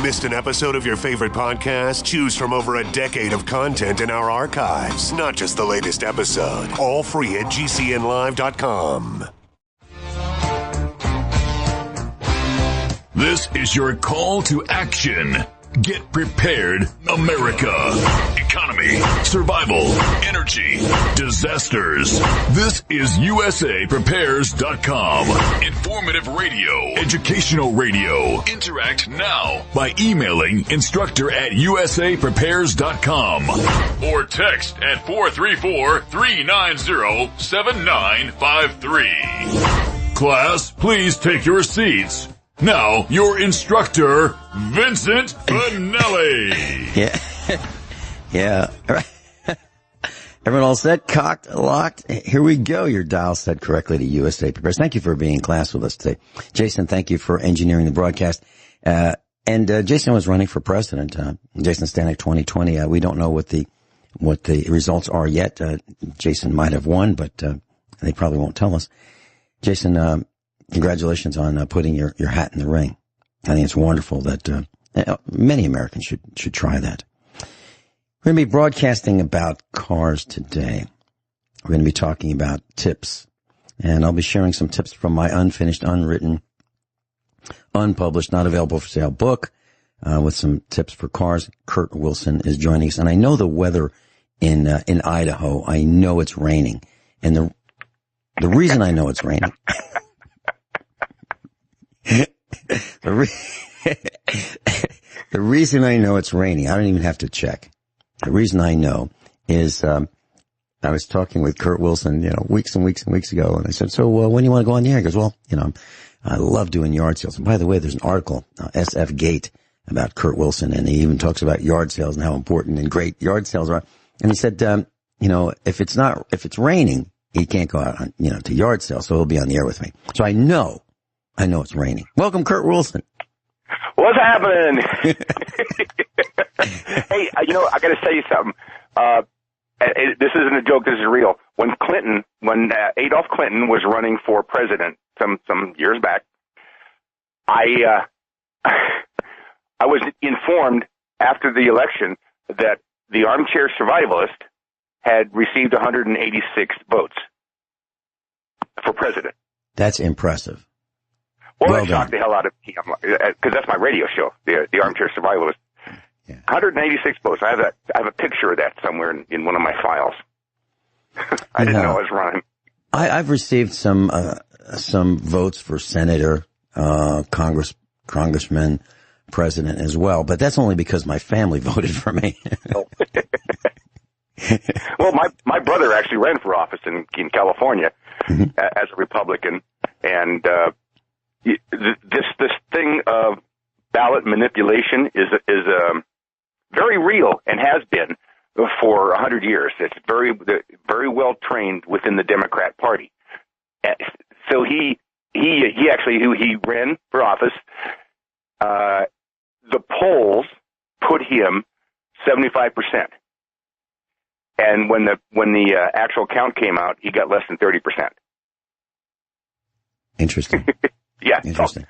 Missed an episode of your favorite podcast? Choose from over a decade of content in our archives, not just the latest episode. All free at GCNlive.com. This is your call to action. Get prepared, America. Economy, survival, energy, disasters. This is USAPrepares.com. Informative radio, educational radio. Interact now by emailing instructor@USAPrepares.com or text at 434-390-7953. Class, please take your seats. Now, your instructor, Vincent Finelli. Yeah. Everyone all set, cocked, locked? Here we go. Your dial set correctly to USA Prepares. Thank you for being in class with us today. Jason, thank you for engineering the broadcast. And Jason was running for president. Jason Stanek 2020. We don't know what the results are yet. Jason might have won, but they probably won't tell us. Jason, congratulations on putting your hat in the ring. I think it's wonderful that many Americans should try that. We're going to be broadcasting about cars today. We're going to be talking about tips, and I'll be sharing some tips from my unfinished, unwritten, unpublished, not available for sale book with some tips for cars. Kurt Wilson is joining us, and I know the weather in Idaho. I know it's raining, and the reason I know it's raining. The reason I know it's raining, I don't even have to check. The reason I know is, I was talking with Kurt Wilson, weeks and weeks and weeks ago, and I said, so, when do you want to go on the air? He goes, well, I love doing yard sales. And by the way, there's an article, SF Gate, about Kurt Wilson, and he even talks about yard sales and how important and great yard sales are. And he said, if it's raining, he can't go out on, to yard sales, so he'll be on the air with me. So I know it's raining. Welcome, Kurt Wilson. What's happening? Hey, I got to tell you something. This isn't a joke. This is real. When Adolf Clinton was running for president some years back, I was informed after the election that the armchair survivalist had received 186 votes for president. That's impressive. Well, that shocked the hell out of me, because that's my radio show, the Armchair Survivalist. Yeah. 186 votes. I have a picture of that somewhere in one of my files. I didn't know I was running. I've received some votes for senator, congressman, president as well, but that's only because my family voted for me. Well, my brother actually ran for office in California as a Republican, and this thing of ballot manipulation is very real and has been for 100 years. It's very well trained within the Democrat Party. So he ran for office. The polls put him 75%, and when the actual count came out, he got less than 30%. Interesting. Yeah. Interesting.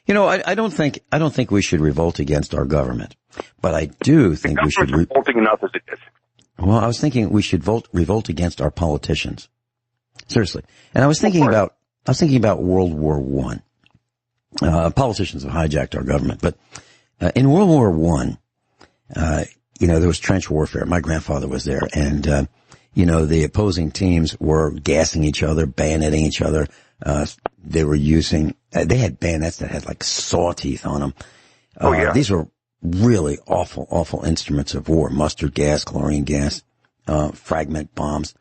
I don't think we should revolt against our government, but I do think we should. Revolting enough as it is. Well, I was thinking we should revolt against our politicians. Seriously. And I was thinking about World War I. Politicians have hijacked our government, but, in World War I, there was trench warfare. My grandfather was there, and, the opposing teams were gassing each other, bayoneting each other. They were using, they had bayonets that had like saw teeth on them. These were really awful instruments of war. Mustard gas, chlorine gas, fragment bombs,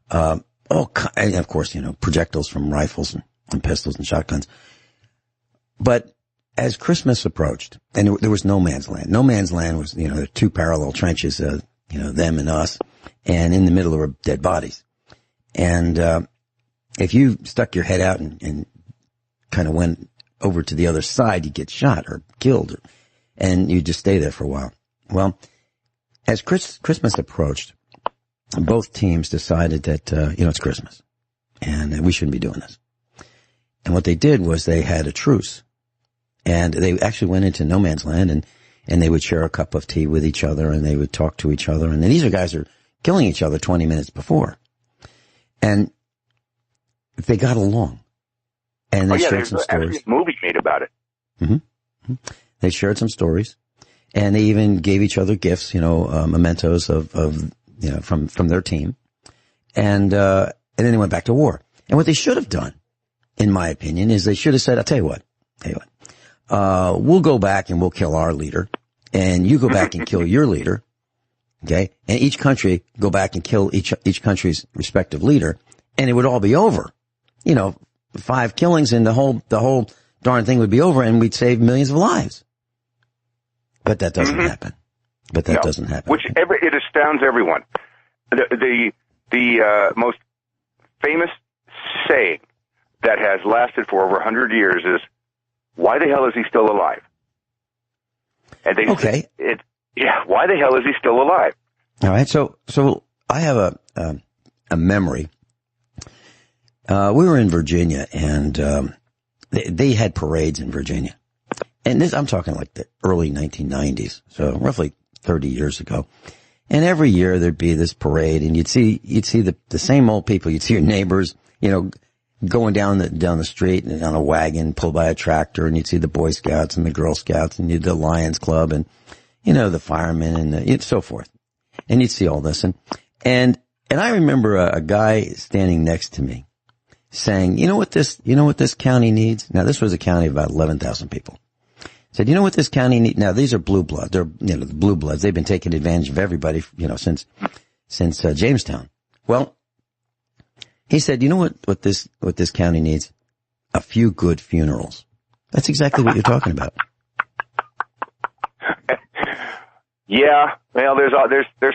and of course, projectiles from rifles and pistols and shotguns. But as Christmas approached, and there was no man's land. No man's land was, the two parallel trenches, them and us, and in the middle were dead bodies. And, if you stuck your head out and kind of went over to the other side, you get shot or killed, and you just stay there for a while. Well, as Christmas approached, both teams decided that, it's Christmas and we shouldn't be doing this. And what they did was they had a truce, and they actually went into no man's land, and and they would share a cup of tea with each other, and they would talk to each other. And these guys are killing each other 20 minutes before. And they got along. And they shared some stories. There's a movie made about it. Mm-hmm. They shared some stories. And they even gave each other gifts, mementos of from their team. And then they went back to war. And what they should have done, in my opinion, is they should have said, I'll tell you what, we'll go back and we'll kill our leader, and you go back and kill your leader, okay? And each country go back and kill each country's respective leader, and it would all be over. 5 killings and the whole darn thing would be over, and we'd save millions of lives. But that doesn't happen. Doesn't happen. It astounds everyone. The most famous saying that has lasted for over 100 years is, why the hell is he still alive? And why the hell is he still alive? All right, so I have a memory. We were in Virginia, and they had parades in Virginia. And I'm talking like the early 1990s, so roughly 30 years ago. And every year there'd be this parade, and you'd see the same old people. You'd see your neighbors, going down the street and on a wagon pulled by a tractor, and you'd see the Boy Scouts and the Girl Scouts and the Lions Club and, the firemen and so forth. And you'd see all this. And I remember a guy standing next to me saying, you know what this county needs? Now, this was a county of about 11,000 people. Said, you know what this county needs? Now, these are blue bloods. They're, the blue bloods. They've been taking advantage of everybody, since Jamestown. Well, he said, you know what this county needs? A few good funerals. That's exactly what you're talking about. Yeah. Well, there's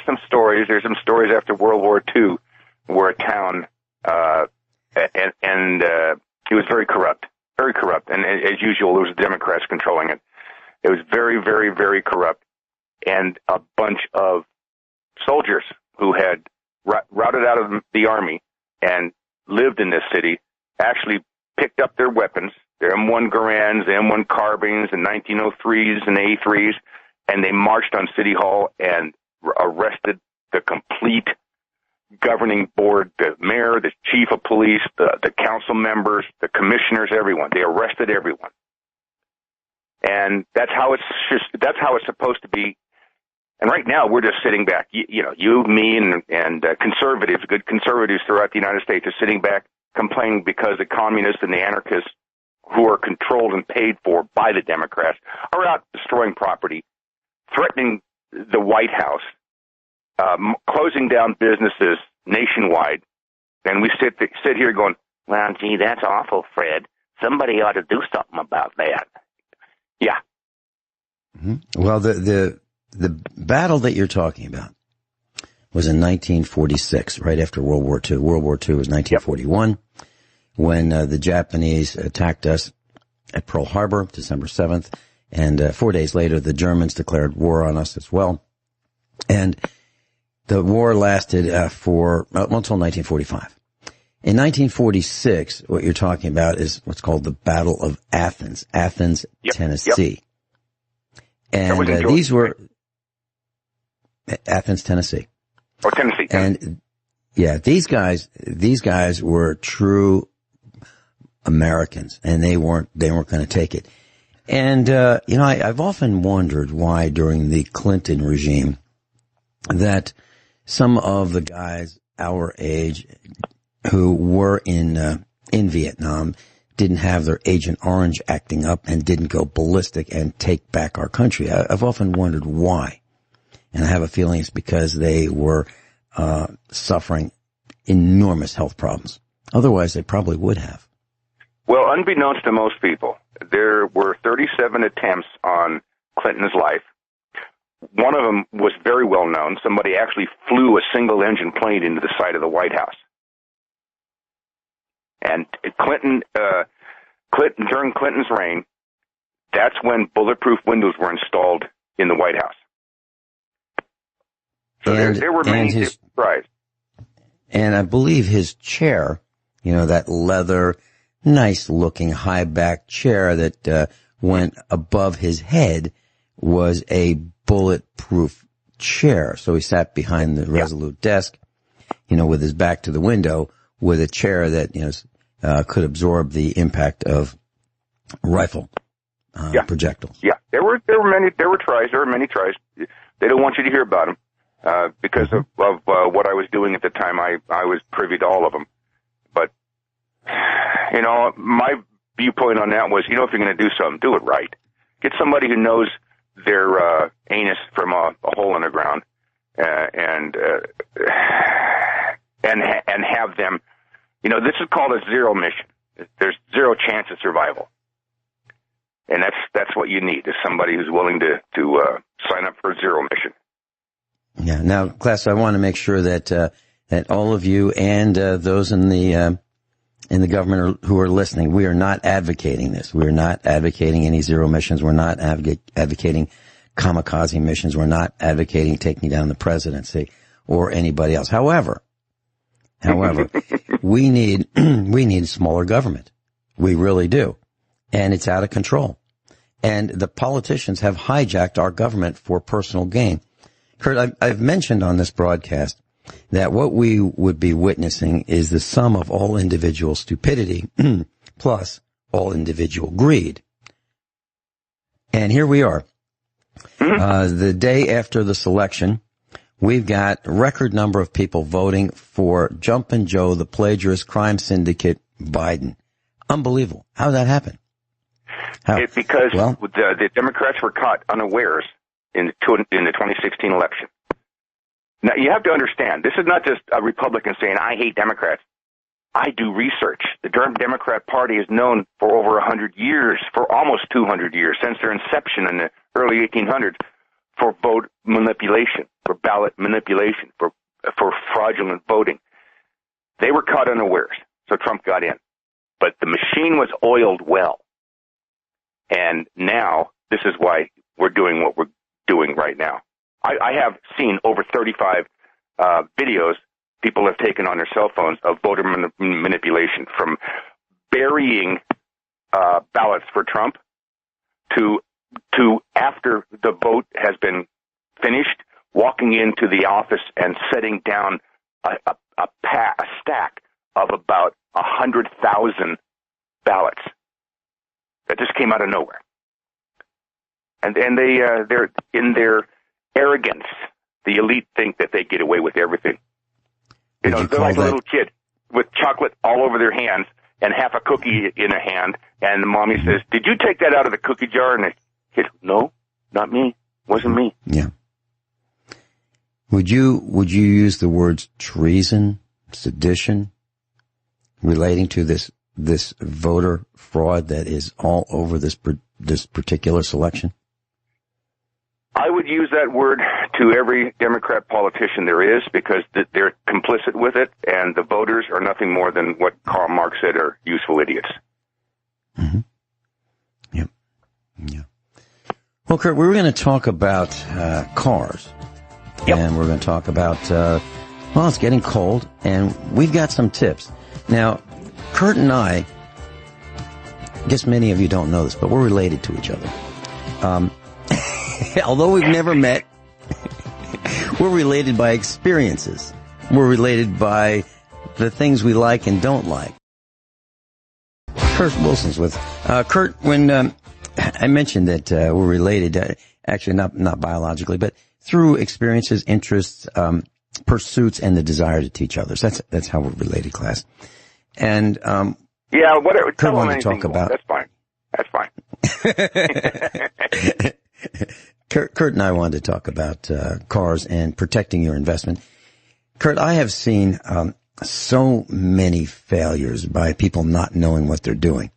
some stories. There's some stories after World War II where a town, and it was very corrupt. Very corrupt. And as usual, there was Democrats controlling it. It was very, very, very corrupt. And a bunch of soldiers who had routed out of the army and lived in this city actually picked up their weapons, their M1 Garands, the M1 carbines, the 1903s and A3s, and they marched on City Hall and arrested the complete governing board, the mayor, the chief of police, the council members, the commissioners, everyone. They arrested everyone. And that's how it's supposed to be. And right now we're just sitting back, you, me, and conservatives, good conservatives throughout the United States are sitting back complaining because the communists and the anarchists who are controlled and paid for by the Democrats are out destroying property, threatening the White House, closing down businesses nationwide, and we sit here going, well, gee, that's awful, Fred. Somebody ought to do something about that. Yeah. Mm-hmm. Well, the battle that you're talking about was in 1946, right after World War II. World War II was 1941, when the Japanese attacked us at Pearl Harbor, December 7th, and 4 days later, the Germans declared war on us as well. And the war lasted until 1945. In 1946, what you're talking about is what's called the Battle of Athens, Tennessee. And these were Athens, Tennessee. Or Tennessee. And these guys were true Americans, and they weren't going to take it. And I've often wondered why during the Clinton regime that some of the guys our age who were in Vietnam didn't have their Agent Orange acting up and didn't go ballistic and take back our country. I've often wondered why. And I have a feeling it's because they were suffering enormous health problems. Otherwise, they probably would have. Well, unbeknownst to most people, there were 37 attempts on Clinton's life. One of them was very well known. Somebody actually flew a single-engine plane into the side of the White House. And Clinton, during Clinton's reign, that's when bulletproof windows were installed in the White House. So there were many surprises. And I believe his chair, that leather, nice-looking high-back chair that went above his head, was a bulletproof chair. So he sat behind the Resolute desk, with his back to the window, with a chair that, could absorb the impact of rifle projectiles. Yeah, there were many tries. They don't want you to hear about them because of what I was doing at the time. I was privy to all of them. But, my viewpoint on that was, if you're going to do something, do it right. Get somebody who knows their anus from a hole in the ground and have them, this is called a zero mission. There's zero chance of survival. And that's what you need, is somebody who's willing to sign up for a zero mission. Yeah. Now, class, I want to make sure that all of you and those in the government who are listening, we are not advocating this. We are not advocating any zero missions. We're not advocating kamikaze missions. We're not advocating taking down the presidency or anybody else. However, we need smaller government. We really do. And it's out of control. And the politicians have hijacked our government for personal gain. Kurt, I've mentioned on this broadcast that what we would be witnessing is the sum of all individual stupidity plus all individual greed. And here we are. The day after the selection, we've got a record number of people voting for Jumpin' Joe, the plagiarist crime syndicate, Biden. Unbelievable. How did that happen? It's because the Democrats were caught unawares in the 2016 election. Now, you have to understand, this is not just a Republican saying, I hate Democrats. I do research. The Democrat Party is known for over 100 years, for almost 200 years, since their inception in the early 1800s, for vote manipulation, for ballot manipulation, for fraudulent voting. They were caught unawares, so Trump got in. But the machine was oiled well. And now, this is why we're doing what we're doing right now. I have seen over 35 videos people have taken on their cell phones of voter manipulation, from burying ballots for Trump to after the vote has been finished, walking into the office and setting down a stack of about 100,000 ballots that just came out of nowhere. And they're in their arrogance. The elite think that they get away with everything. They're like a little kid with chocolate all over their hands and half a cookie in a hand, and the mommy says, "Did you take that out of the cookie jar?" And the kid, "No, not me. Wasn't me." Yeah. Would you use the words treason, sedition, relating to this voter fraud that is all over this particular selection? I would use that word to every Democrat politician there is, because they're complicit with it, and the voters are nothing more than what Karl Marx said are useful idiots. Mm-hmm. Yep. Yeah. Well, Kurt, we were going to talk about cars. Yep. And we're going to talk about, it's getting cold, and we've got some tips. Now, Kurt and I guess many of you don't know this, but we're related to each other. Although we've never met, we're related by experiences. We're related by the things we like and don't like. Kurt Wilson's with Kurt. When I mentioned that we're related, actually not biologically, but through experiences, interests, pursuits, and the desire to teach others. That's how we're related, class. And whatever. Kurt wanted to talk about. That's fine. Kurt and I wanted to talk about cars and protecting your investment. Kurt, I have seen so many failures by people not knowing what they're doing.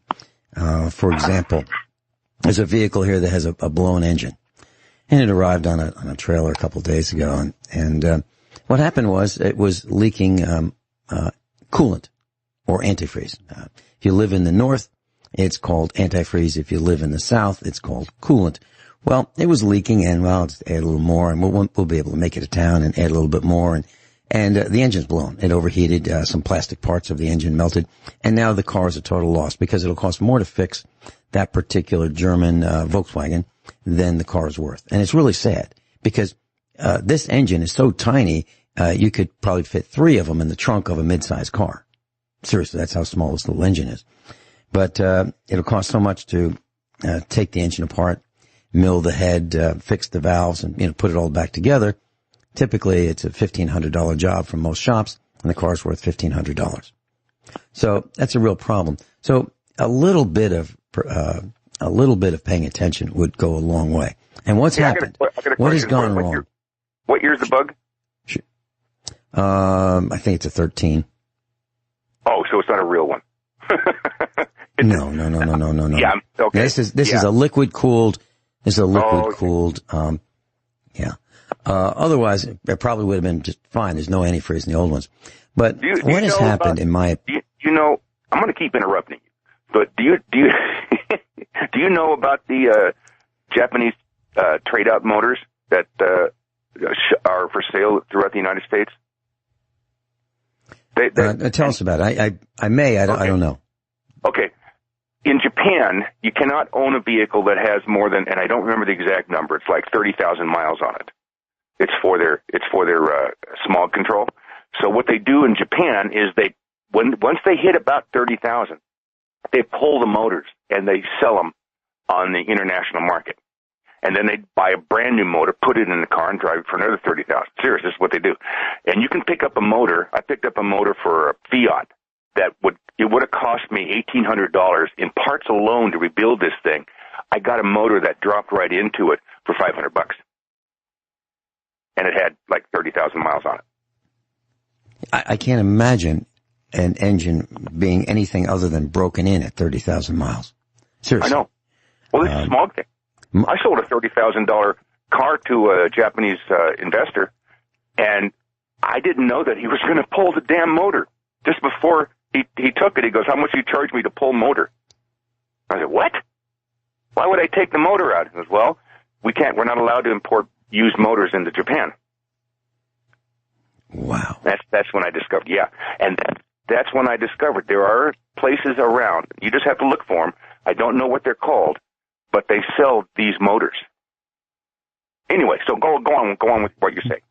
For example, there's a vehicle here that has a blown engine, and it arrived on a trailer a couple of days ago. And what happened was it was leaking coolant or antifreeze. If you live in the north, it's called antifreeze. If you live in the south, it's called coolant. Well, it was leaking, and let's add a little more, and we'll be able to make it a town and add a little bit more, And the engine's blown. It overheated. Some plastic parts of the engine melted. And now the car is a total loss because it'll cost more to fix that particular German Volkswagen than the car is worth. And it's really sad because this engine is so tiny, you could probably fit 3 of them in the trunk of a mid-sized car. Seriously, that's how small this little engine is. But it'll cost so much to take the engine apart, mill the head, fix the valves, and put it all back together. Typically, it's a $1,500 job from most shops, and the car's worth $1,500. So that's a real problem. So a little bit of paying attention would go a long way. And what's happened? What has gone wrong? What year's the bug? I think it's a 13. Oh, so it's not a real one. No. Yeah. Okay. This is a liquid cooled. Yeah. Otherwise, it probably would have been just fine. There's no antifreeze in the old ones. But what has happened in my... I'm going to keep interrupting you, but do you do you know about the Japanese trade-out motors that are for sale throughout the United States? Tell us about it. I don't know. Okay. In Japan, you cannot own a vehicle that has more than, and I don't remember the exact number, it's like 30,000 miles on it. It's for their smog control. So what they do in Japan is once they hit about 30,000, they pull the motors and they sell them on the international market. And then they buy a brand new motor, put it in the car, and drive it for another 30,000. Serious, this is what they do. And you can pick up a motor. I picked up a motor for a Fiat that would have cost me $1,800 in parts alone to rebuild this thing. I got a motor that dropped right into it for $500, and it had like 30,000 miles on it. I can't imagine an engine being anything other than broken in at 30,000 miles. Seriously. I know. Well, this is a smog thing. I sold a $30,000 car to a Japanese investor, and I didn't know that he was going to pull the damn motor. Just before he took it, he goes, "How much do you charge me to pull motor?" I said, "What? Why would I take the motor out?" He goes, "Well, we're not allowed to import used motors into Japan." Wow. That's when I discovered, yeah. And that's when I discovered there are places around. You just have to look for them. I don't know what they're called, but they sell these motors. Anyway, so go on with what you're saying.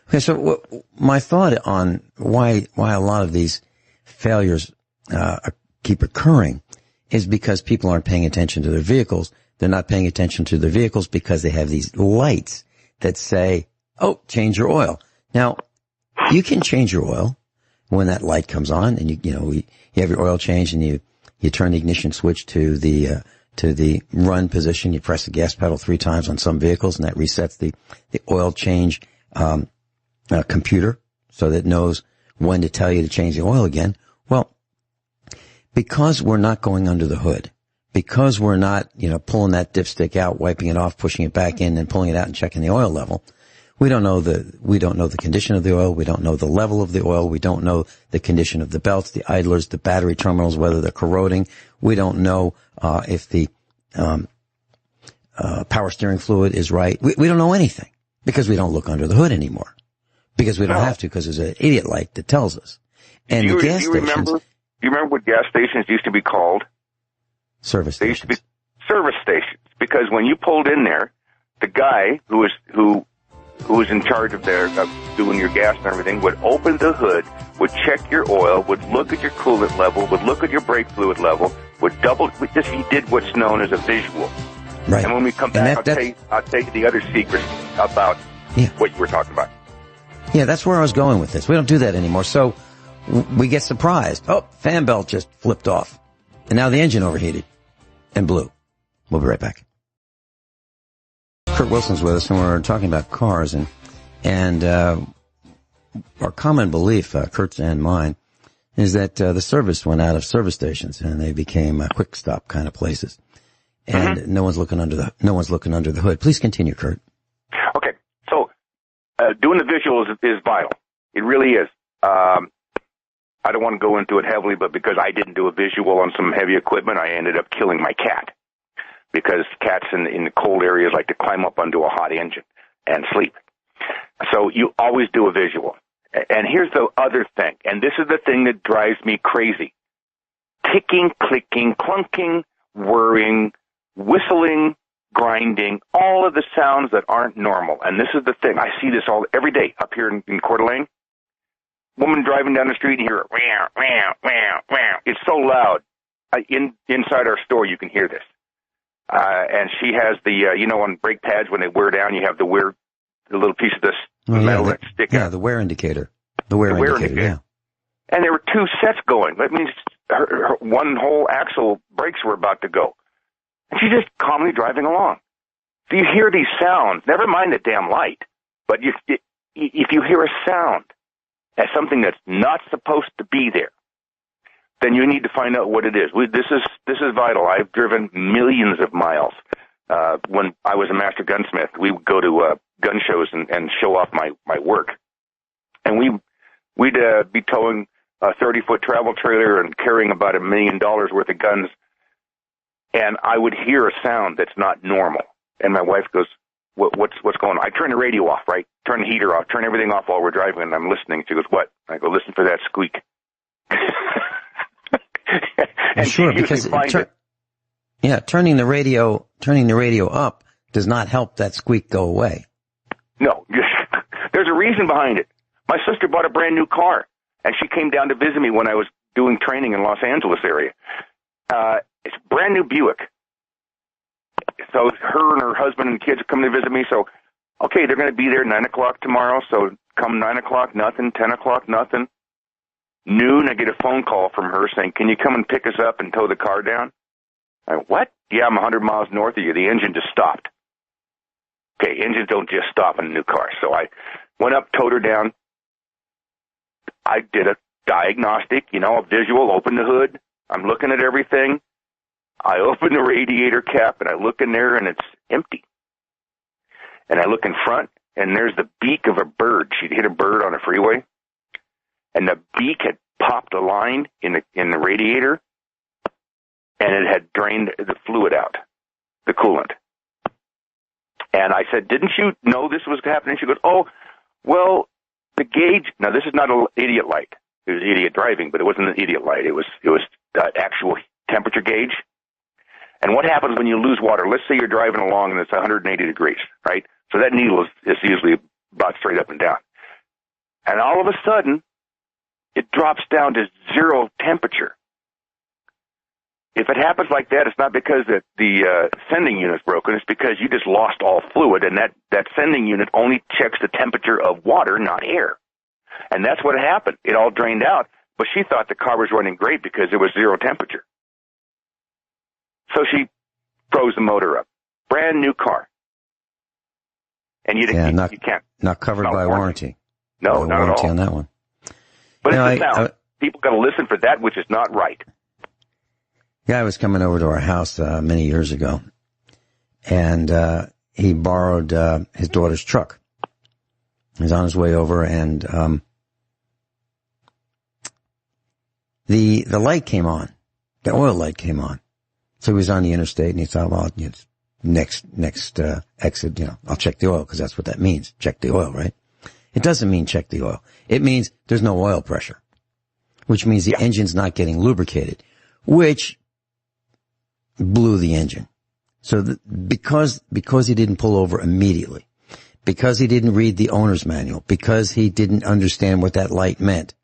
Okay, so my thought on why a lot of these failures keep occurring is because people aren't paying attention to their vehicles. They're not paying attention to their vehicles because they have these lights that say, "Oh, change your oil." Now, you can change your oil when that light comes on, and you have your oil change, and you turn the ignition switch to the run position. You press the gas pedal 3 times on some vehicles, and that resets the oil change computer so that it knows when to tell you to change the oil again. Well, because we're not going under the hood, because we're not pulling that dipstick out, wiping it off, pushing it back in, and pulling it out and checking the oil level, we don't know the condition of the oil. We don't know the level of the oil. We don't know the condition of the belts, the idlers, the battery terminals, whether they're corroding. We don't know if the power steering fluid is right. We don't know anything because we don't look under the hood anymore. Because we don't have to, because there's an idiot light that tells us. And do the gas stations. Do you remember what gas stations used to be called? Service stations. They used to be service stations, because when you pulled in there, the guy who was in charge of doing your gas and everything would open the hood, would check your oil, would look at your coolant level, would look at your brake fluid level, he did what's known as a visual. Right. And when we come back, I'll tell you the other secrets about what you were talking about. Yeah, that's where I was going with this. We don't do that anymore. So we get surprised. Oh, fan belt just flipped off. And now the engine overheated and blew. We'll be right back. Kurt Wilson's with us, and we're talking about cars. And our common belief, Kurt's and mine, is that the service went out of service stations and they became quick stop kind of places. And no one's looking under the hood. Please continue, Kurt. Okay. So doing the visuals is vital. It really is. I don't want to go into it heavily, but because I didn't do a visual on some heavy equipment, I ended up killing my cat. Because cats in the cold areas like to climb up onto a hot engine and sleep. So you always do a visual. And here's the other thing, and this is the thing that drives me crazy. Ticking, clicking, clunking, whirring, whistling, grinding, all of the sounds that aren't normal. And this is the thing. I see this every day up here in Coeur d'Alene. Woman driving down the street and hear it. Wah, wah, wah, wah. It's so loud. Inside our store, you can hear this. And she has the, on brake pads when they wear down, you have the little piece of this metal that stick out. Yeah, the wear indicator. The wear indicator, yeah. And there were 2 sets going. That means her one whole axle brakes were about to go. And she's just calmly driving along. So you hear these sounds, never mind the damn light, but if you hear a sound as something that's not supposed to be there, then you need to find out what it is. This is vital. I've driven millions of miles. When I was a master gunsmith, we would go to gun shows and show off my work. And we'd be towing a 30-foot travel trailer and carrying about $1 million worth of guns. And I would hear a sound that's not normal. And my wife goes, what's going on? I turn the radio off, right? Turn the heater off, turn everything off while we're driving, and I'm listening. She goes, what? I go, listen for that squeak. And sure, because turning the radio up does not help that squeak go away. No, there's a reason behind it. My sister bought a brand new car, and she came down to visit me when I was doing training in Los Angeles area. It's a brand new Buick. So her and her husband and kids are coming to visit me. So, okay, they're going to be there 9 o'clock tomorrow. So come 9 o'clock, nothing. 10 o'clock, nothing. Noon, I get a phone call from her saying, can you come and pick us up and tow the car down? I go, what? Yeah, I'm 100 miles north of you. The engine just stopped. Okay, engines don't just stop in a new car. So I went up, towed her down. I did a diagnostic, a visual, opened the hood. I'm looking at everything. I open the radiator cap, and I look in there, and it's empty. And I look in front, and there's the beak of a bird. She'd hit a bird on a freeway, and the beak had popped a line in the radiator, and it had drained the fluid out, the coolant. And I said, didn't you know this was happening? She goes, oh, well, the gauge. Now, this is not an idiot light. It was idiot driving, but it wasn't an idiot light. It was actual temperature gauge. And what happens when you lose water? Let's say you're driving along and it's 180 degrees, right? So that needle is usually about straight up and down. And all of a sudden, it drops down to 0 temperature. If it happens like that, it's not because the sending unit's broken. It's because you just lost all fluid, and that sending unit only checks the temperature of water, not air. And that's what happened. It all drained out, but she thought the car was running great because it was 0 temperature. So she froze the motor up. Brand new car. And you can't. Not covered by warranty. No, not at all. On that one. But it's the sound. People got to listen for that, which is not right. Guy was coming over to our house many years ago, and he borrowed his daughter's truck. He was on his way over, and the light came on. The oil light came on. So he was on the interstate, and he thought, well, next exit, I'll check the oil, because that's what that means. Check the oil, right? It doesn't mean check the oil. It means there's no oil pressure, which means the engine's not getting lubricated, which blew the engine. So because he didn't pull over immediately, because he didn't read the owner's manual, because he didn't understand what that light meant,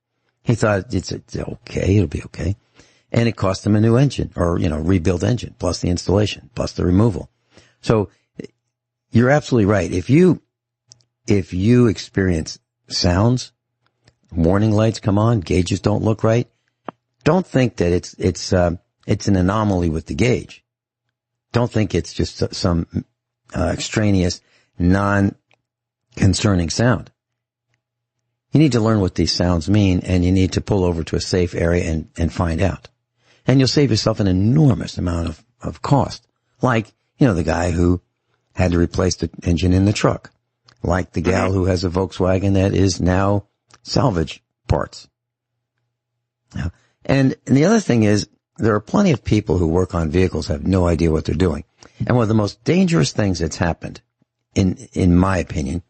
he thought it's okay, it'll be okay. And it cost him a new engine, or, rebuild engine, plus the installation, plus the removal. So you're absolutely right. If you experience sounds, warning lights come on, gauges don't look right, don't think that it's an anomaly with the gauge. Don't think it's just some extraneous, non-concerning sound. You need to learn what these sounds mean, and you need to pull over to a safe area and find out. And you'll save yourself an enormous amount of cost. Like, the guy who had to replace the engine in the truck. Like the gal who has a Volkswagen that is now salvage parts. And the other thing is, there are plenty of people who work on vehicles have no idea what they're doing. And one of the most dangerous things that's happened, in my opinion,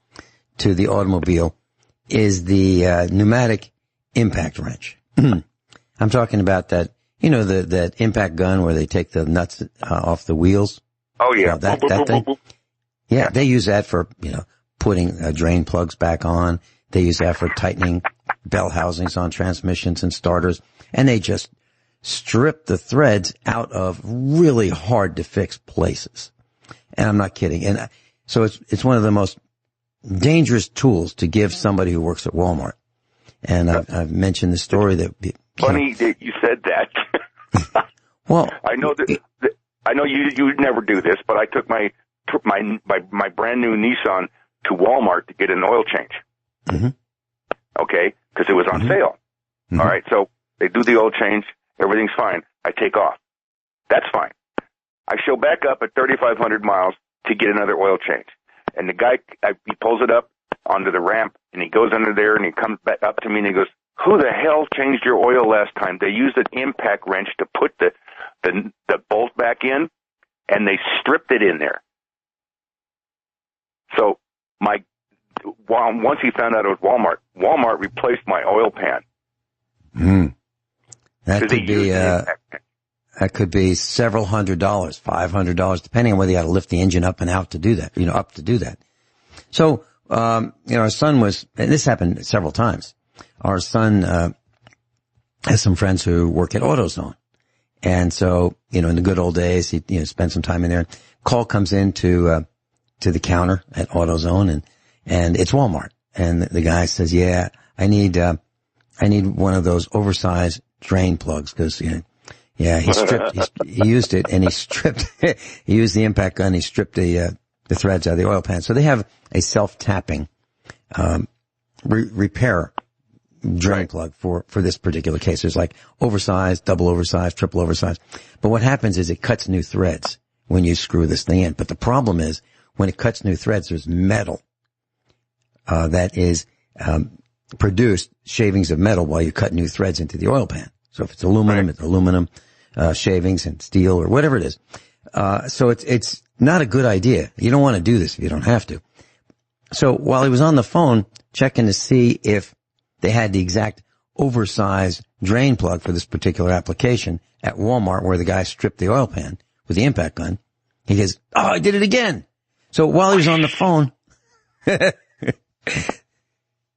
to the automobile is the pneumatic impact wrench. I'm talking about that, that impact gun where they take the nuts off the wheels. Oh, yeah. That thing. Yeah, they use that for, putting drain plugs back on. They use that for tightening bell housings on transmissions and starters. And they just strip the threads out of really hard to fix places. And I'm not kidding. And so it's one of the most dangerous tools to give somebody who works at Walmart. And I've mentioned the story that... Funny that you said that. Well... I know you never do this, but I took my brand new Nissan to Walmart to get an oil change. Mm-hmm. Okay? Because it was on sale. Mm-hmm. All right, so they do the oil change. Everything's fine. I take off. That's fine. I show back up at 3,500 miles to get another oil change. And the guy, he pulls it up onto the ramp, and he goes under there, and he comes back up to me, and he goes, "Who the hell changed your oil last time? They used an impact wrench to put the bolt back in, and they stripped it in there." So once he found out it was Walmart replaced my oil pan. That could be several $100s, $500, depending on whether you got to lift the engine up and out to do that, up to do that. So, our son and this happened several times. Our son, has some friends who work at AutoZone. And so, in the good old days, he, spent some time in there. Call comes in to the counter at AutoZone and it's Walmart. And the guy says, "Yeah, I need one of those oversized drain plugs because, he used it and he used the impact gun. He stripped the threads out of the oil pan. So they have a self-tapping, repair drain plug for this particular case. There's like oversized, double oversized, triple oversized. But what happens is it cuts new threads when you screw this thing in. But the problem is when it cuts new threads, there's metal, that is, produced shavings of metal while you cut new threads into the oil pan. So if it's aluminum, it's aluminum, shavings and steel or whatever it is. So it's not a good idea. You don't want to do this if you don't have to. So while he was on the phone checking to see if they had the exact oversized drain plug for this particular application at Walmart where the guy stripped the oil pan with the impact gun, he goes, "Oh, I did it again." So while he was on the phone,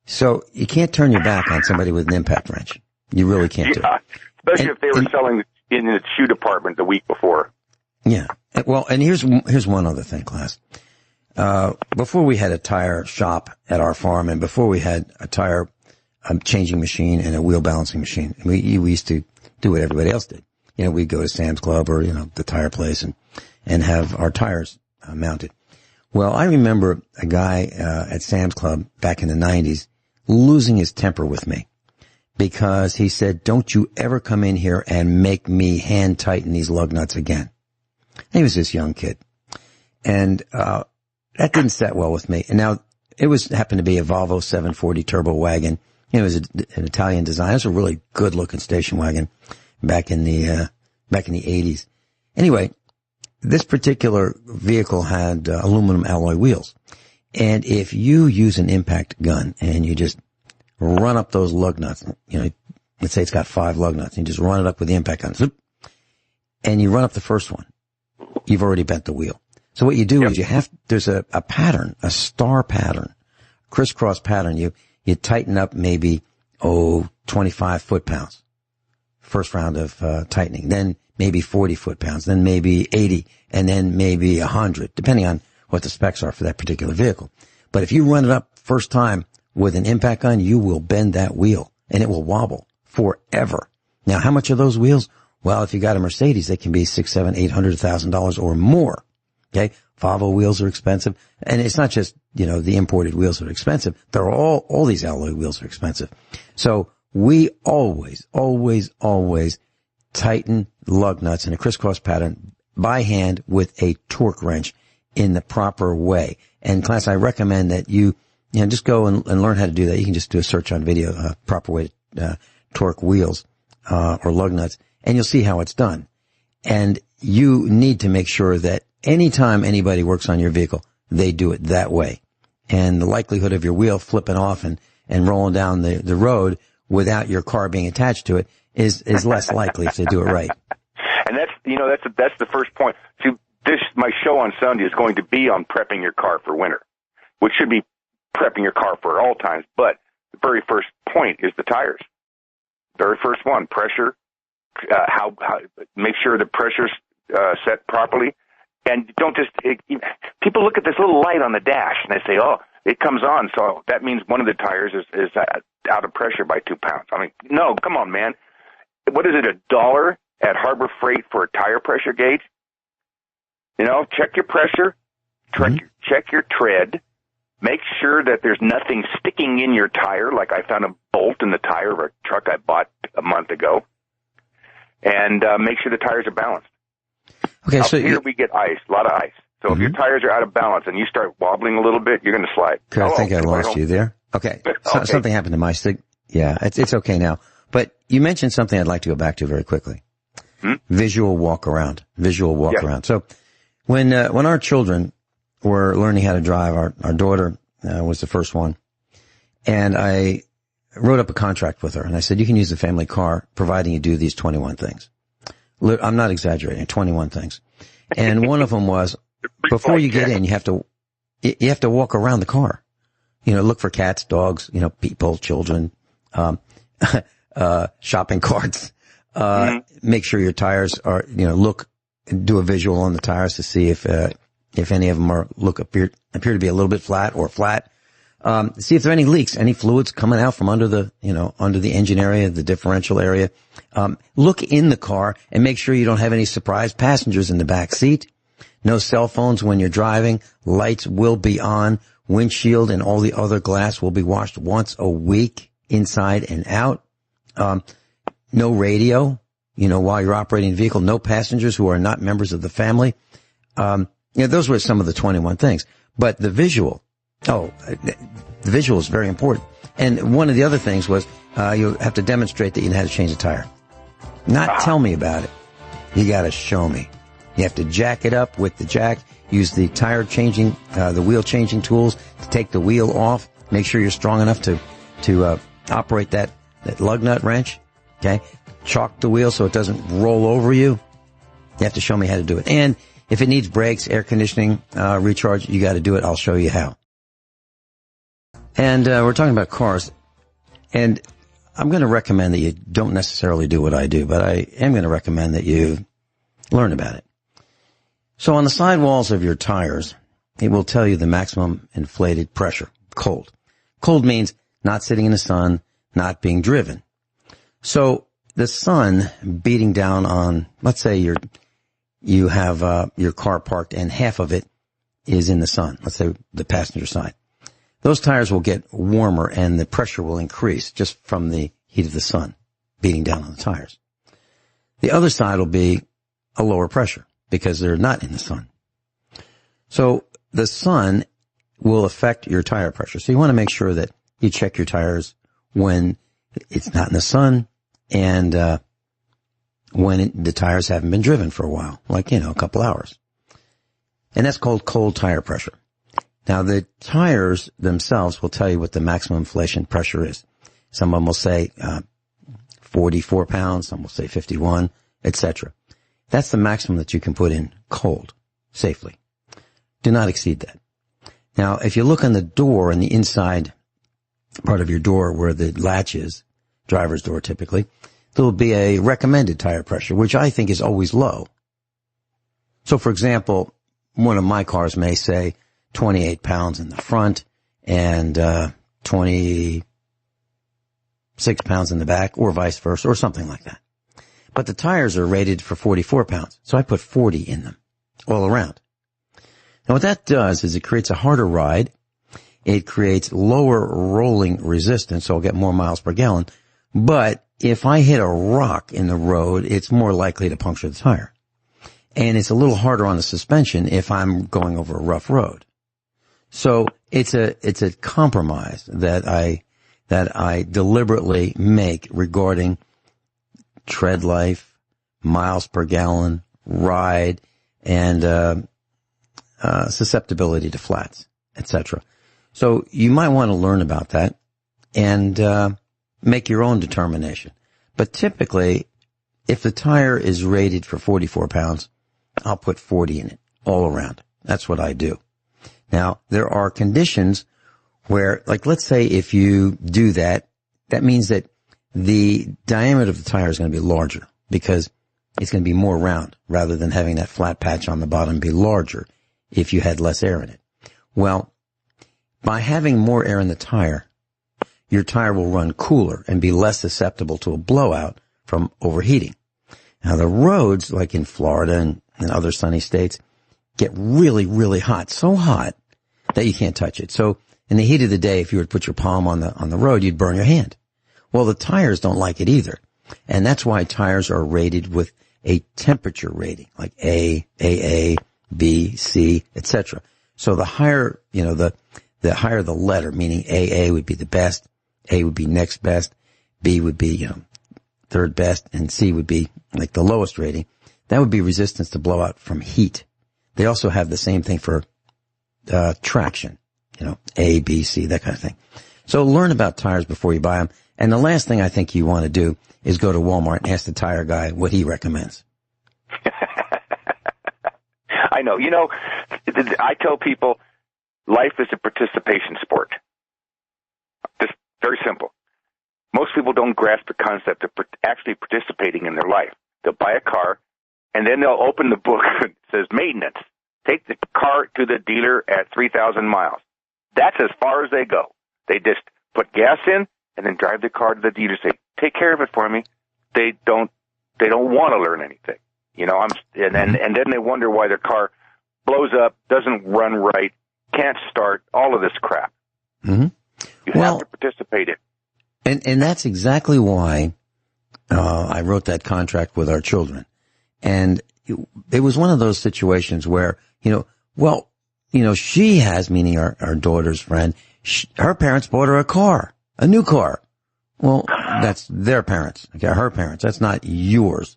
so you can't turn your back on somebody with an impact wrench. You really can't do it. Especially if they were selling in the shoe department the week before. Yeah. Well, and here's one other thing, class. Before we had a tire shop at our farm and before we had a tire changing machine and a wheel balancing machine, we used to do what everybody else did. We'd go to Sam's Club or, the tire place and have our tires mounted. Well, I remember a guy at Sam's Club back in the 90s losing his temper with me because he said, "Don't you ever come in here and make me hand tighten these lug nuts again." He was this young kid. And that didn't set well with me. And now it happened to be a Volvo 740 turbo wagon. It was an Italian design. It was a really good looking station wagon back in the 80s. Anyway, this particular vehicle had aluminum alloy wheels. And if you use an impact gun and you just run up those lug nuts, let's say it's got 5 lug nuts, and you just run it up with the impact gun, and you run up the first one, you've already bent the wheel. So what you do is there's a pattern, a star pattern, crisscross pattern. You tighten up maybe, 25 foot-pounds. First round of tightening. Then maybe 40 foot-pounds. Then maybe 80. And then maybe 100, depending on what the specs are for that particular vehicle. But if you run it up first time with an impact gun, you will bend that wheel and it will wobble forever. Now, how much are those wheels? Well, if you got a Mercedes, they can be $600,000, $700,000, $800,000 or more. Okay. Volvo wheels are expensive. And it's not just, the imported wheels that are expensive. They're all these alloy wheels are expensive. So we always tighten lug nuts in a crisscross pattern by hand with a torque wrench in the proper way. And class, I recommend that you just go and learn how to do that. You can just do a search on video, proper way to torque wheels, or lug nuts, and you'll see how it's done. And you need to make sure that anytime anybody works on your vehicle, they do it that way. And the likelihood of your wheel flipping off and and rolling down the road without your car being attached to it is less likely to do it right. And that's the first point. See, my show on Sunday is going to be on prepping your car for winter, which should be prepping your car for all times. But the very first point is the tires. Very first one, pressure. How make sure the pressure's set properly, and don't just. People look at this little light on the dash and they say, "Oh, it comes on, so that means one of the tires is out of pressure by 2 pounds." I mean, no, come on, man. What is it? $1 at Harbor Freight for a tire pressure gauge? Check your pressure, check your tread, make sure that there's nothing sticking in your tire, like I found a bolt in the tire of a truck I bought a month ago, and make sure the tires are balanced. Okay, so here we get ice, a lot of ice. So if your tires are out of balance and you start wobbling a little bit, you're going to slide. I think I lost you there. Okay, so something happened to my stick. Yeah, it's okay now. But you mentioned something I'd like to go back to very quickly. Visual walk around. So when our children were learning how to drive, our daughter was the first one, and I wrote up a contract with her, and I said, you can use the family car providing you do these 21 things. I'm not exaggerating, 21 things. And one of them was, before you get in, you have to walk around the car. Look for cats, dogs, people, children, shopping carts. Make sure your tires are, do a visual on the tires to see if any of them appear to be a little bit flat or flat. See if there are any leaks, any fluids coming out from under the engine area, the differential area. Look in the car and make sure you don't have any surprise passengers in the back seat. No cell phones when you're driving. Lights will be on. Windshield and all the other glass will be washed once a week, inside and out. No radio, while you're operating the vehicle. No passengers who are not members of the family. Those were some of the 21 things. But the visual, the visual is very important. And one of the other things was, you have to demonstrate that you know how to change the tire. Not tell me about it. You gotta show me. You have to jack it up with the jack, use the tire changing, the wheel changing tools to take the wheel off, make sure you're strong enough to operate that lug nut wrench. Okay. Chalk the wheel so it doesn't roll over you. You have to show me how to do it. And if it needs brakes, air conditioning, recharge, you gotta do it. I'll show you how. And, we're talking about cars. And I'm going to recommend that you don't necessarily do what I do, but I am going to recommend that you learn about it. So on the sidewalls of your tires, it will tell you the maximum inflated pressure, cold. Cold means not sitting in the sun, not being driven. So the sun beating down on, let's say you have your car parked and half of it is in the sun, let's say the passenger side. Those tires will get warmer and the pressure will increase just from the heat of the sun beating down on the tires. The other side will be a lower pressure because they're not in the sun. So the sun will affect your tire pressure. So you want to make sure that you check your tires when it's not in the sun and when the tires haven't been driven for a while, like, a couple hours. And that's called cold tire pressure. Now, the tires themselves will tell you what the maximum inflation pressure is. Some of them will say 44 pounds, some will say 51, etc. That's the maximum that you can put in cold, safely. Do not exceed that. Now, if you look on the door, on the inside part of your door where the latch is, driver's door typically, there will be a recommended tire pressure, which I think is always low. So, for example, one of my cars may say 28 pounds in the front and 26 pounds in the back, or vice versa, or something like that. But the tires are rated for 44 pounds, so I put 40 in them all around. Now what that does is it creates a harder ride. It creates lower rolling resistance, so I'll get more miles per gallon. But if I hit a rock in the road, it's more likely to puncture the tire. And it's a little harder on the suspension if I'm going over a rough road. So it's a compromise that I deliberately make regarding tread life, miles per gallon, ride, and susceptibility to flats, etc. So you might want to learn about that and make your own determination. But typically, if the tire is rated for 44 pounds, I'll put 40 in it all around. That's what I do. Now, there are conditions where, like, let's say if you do that, that means that the diameter of the tire is going to be larger because it's going to be more round rather than having that flat patch on the bottom be larger if you had less air in it. Well, by having more air in the tire, your tire will run cooler and be less susceptible to a blowout from overheating. Now, the roads, like in Florida and other sunny states, get really, really hot, so hot that you can't touch it. So in the heat of the day, if you were to put your palm on the road, you'd burn your hand. Well, the tires don't like it either. And that's why tires are rated with a temperature rating, like A, AA, B, C, etc. So the higher, the higher the letter, meaning AA would be the best, A would be next best, B would be, third best, and C would be like the lowest rating. That would be resistance to blowout from heat. They also have the same thing for traction, A, B, C, that kind of thing. So learn about tires before you buy them. And the last thing I think you want to do is go to Walmart and ask the tire guy what he recommends. I know. I tell people life is a participation sport. Just very simple. Most people don't grasp the concept of actually participating in their life. They'll buy a car, and then they'll open the book that says maintenance. Take the car to the dealer at 3,000 miles. That's as far as they go. They just put gas in and then drive the car to the dealer and say, take care of it for me. They don't want to learn anything. And then they wonder why their car blows up, doesn't run right, can't start, all of this crap. Mm-hmm. You have to participate in it. And that's exactly why I wrote that contract with our children. And it was one of those situations where, she has, meaning our daughter's friend, her parents bought her a car, a new car. Well, that's their parents, okay, her parents. That's not yours.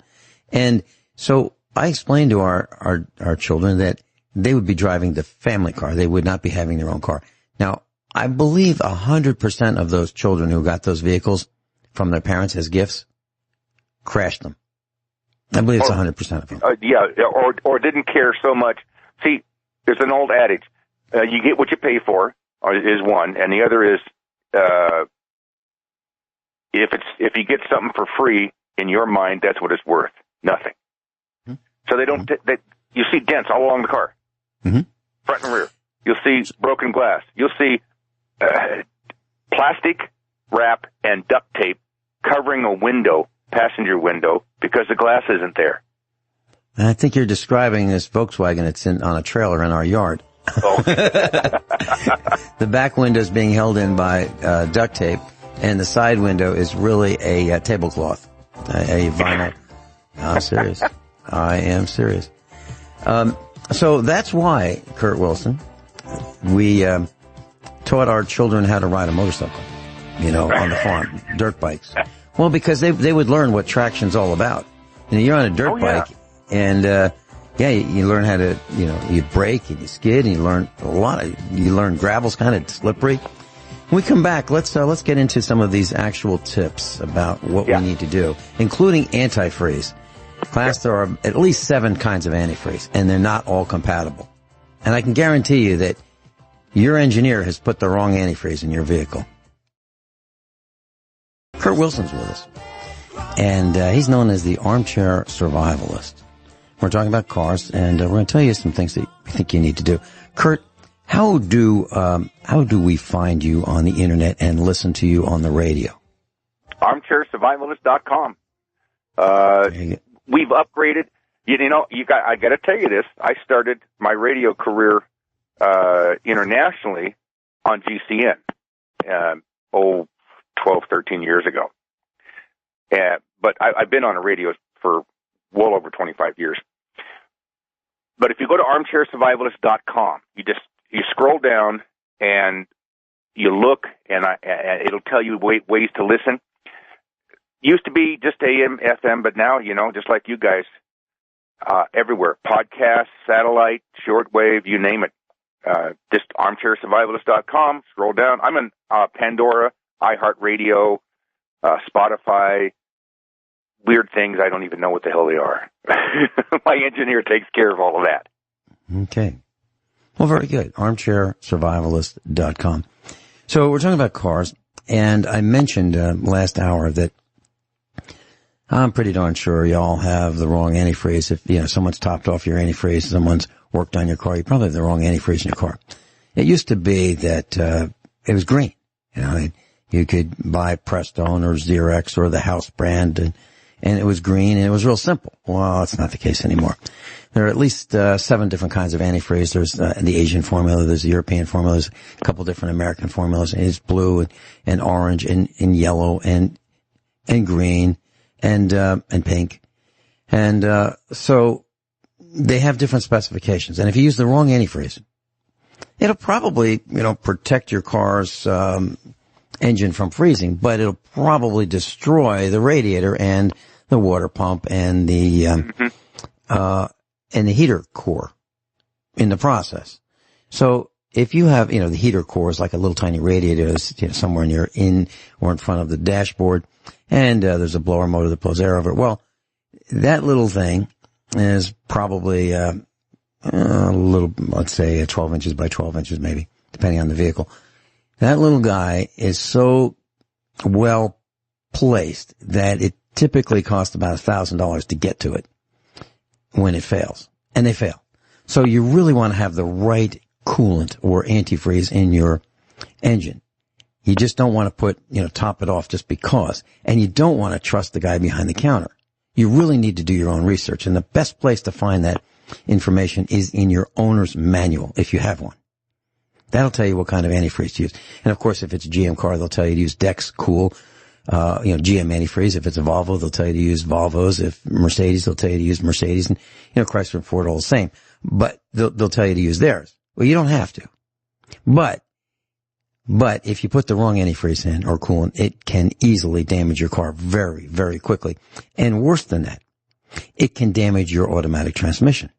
And so I explained to our children that they would be driving the family car. They would not be having their own car. Now, I believe 100% of those children who got those vehicles from their parents as gifts crashed them. I believe it's 100% of them. Or didn't care so much. See, there's an old adage: you get what you pay for, is one, and the other is if you get something for free, in your mind, that's what it's worth. Nothing. Mm-hmm. So they don't. You see dents all along the car, mm-hmm. front and rear. You'll see broken glass. You'll see plastic wrap and duct tape covering a window, passenger window, because the glass isn't there. I think you're describing this Volkswagen that's on a trailer in our yard. Oh. The back window is being held in by duct tape, and the side window is really a tablecloth, a vinyl. I'm serious. I am serious. So that's why, Kurt Wilson, we taught our children how to ride a motorcycle, on the farm, dirt bikes. Well, because they would learn what traction's all about. You're on a dirt bike, and you learn how to, you brake and you skid, and you learn you learn gravel's kind of slippery. When we come back, let's get into some of these actual tips about what we need to do, including antifreeze. Class, there are at least 7 kinds of antifreeze, and they're not all compatible. And I can guarantee you that your engineer has put the wrong antifreeze in your vehicle. Kurt Wilson's with us, and he's known as the Armchair Survivalist. We're talking about cars, and we're going to tell you some things that we think you need to do. Kurt, how do we find you on the internet and listen to you on the radio? ArmchairSurvivalist.com. We've upgraded. I got to tell you this. I started my radio career internationally on GCN. 12, 13 years ago. But I've been on the radio for well over 25 years. But if you go to armchairsurvivalist.com, you scroll down and you look, and it'll tell you ways to listen. Used to be just AM, FM, but now, just like you guys, everywhere. Podcasts, satellite, shortwave, you name it. Just armchairsurvivalist.com, scroll down. I'm in Pandora, iHeartRadio, Spotify, weird things. I don't even know what the hell they are. My engineer takes care of all of that. Okay. Well, very good. ArmchairSurvivalist.com. So we're talking about cars, and I mentioned last hour that I'm pretty darn sure y'all have the wrong antifreeze. If, someone's topped off your antifreeze, someone's worked on your car, you probably have the wrong antifreeze in your car. It used to be that it was green. You could buy Prestone or Xerox or the house brand, and it was green, and it was real simple. Well, it's not the case anymore. There are at least 7 different kinds of antifreeze. There's the Asian formula, there's the European formula, there's a couple different American formulas. It's blue and orange and yellow and green and pink. And so they have different specifications. And if you use the wrong antifreeze, it'll probably, protect your car's engine from freezing, but it'll probably destroy the radiator and the water pump and the heater core in the process. So if you have, the heater core is like a little tiny radiator somewhere in or in front of the dashboard, and there's a blower motor that blows air over it. Well, that little thing is probably a little, let's say 12 inches by 12 inches maybe, depending on the vehicle. That little guy is so well placed that it typically costs about $1,000 to get to it when it fails. And they fail. So you really want to have the right coolant or antifreeze in your engine. You just don't want to put, top it off just because. And you don't want to trust the guy behind the counter. You really need to do your own research. And the best place to find that information is in your owner's manual, if you have one. That'll tell you what kind of antifreeze to use. And of course, if it's a GM car, they'll tell you to use Dex Cool, GM antifreeze. If it's a Volvo, they'll tell you to use Volvos. If Mercedes, they'll tell you to use Mercedes. And, Chrysler and Ford are all the same. But they'll tell you to use theirs. Well, you don't have to. But if you put the wrong antifreeze in or coolant, it can easily damage your car very, very quickly. And worse than that, it can damage your automatic transmission.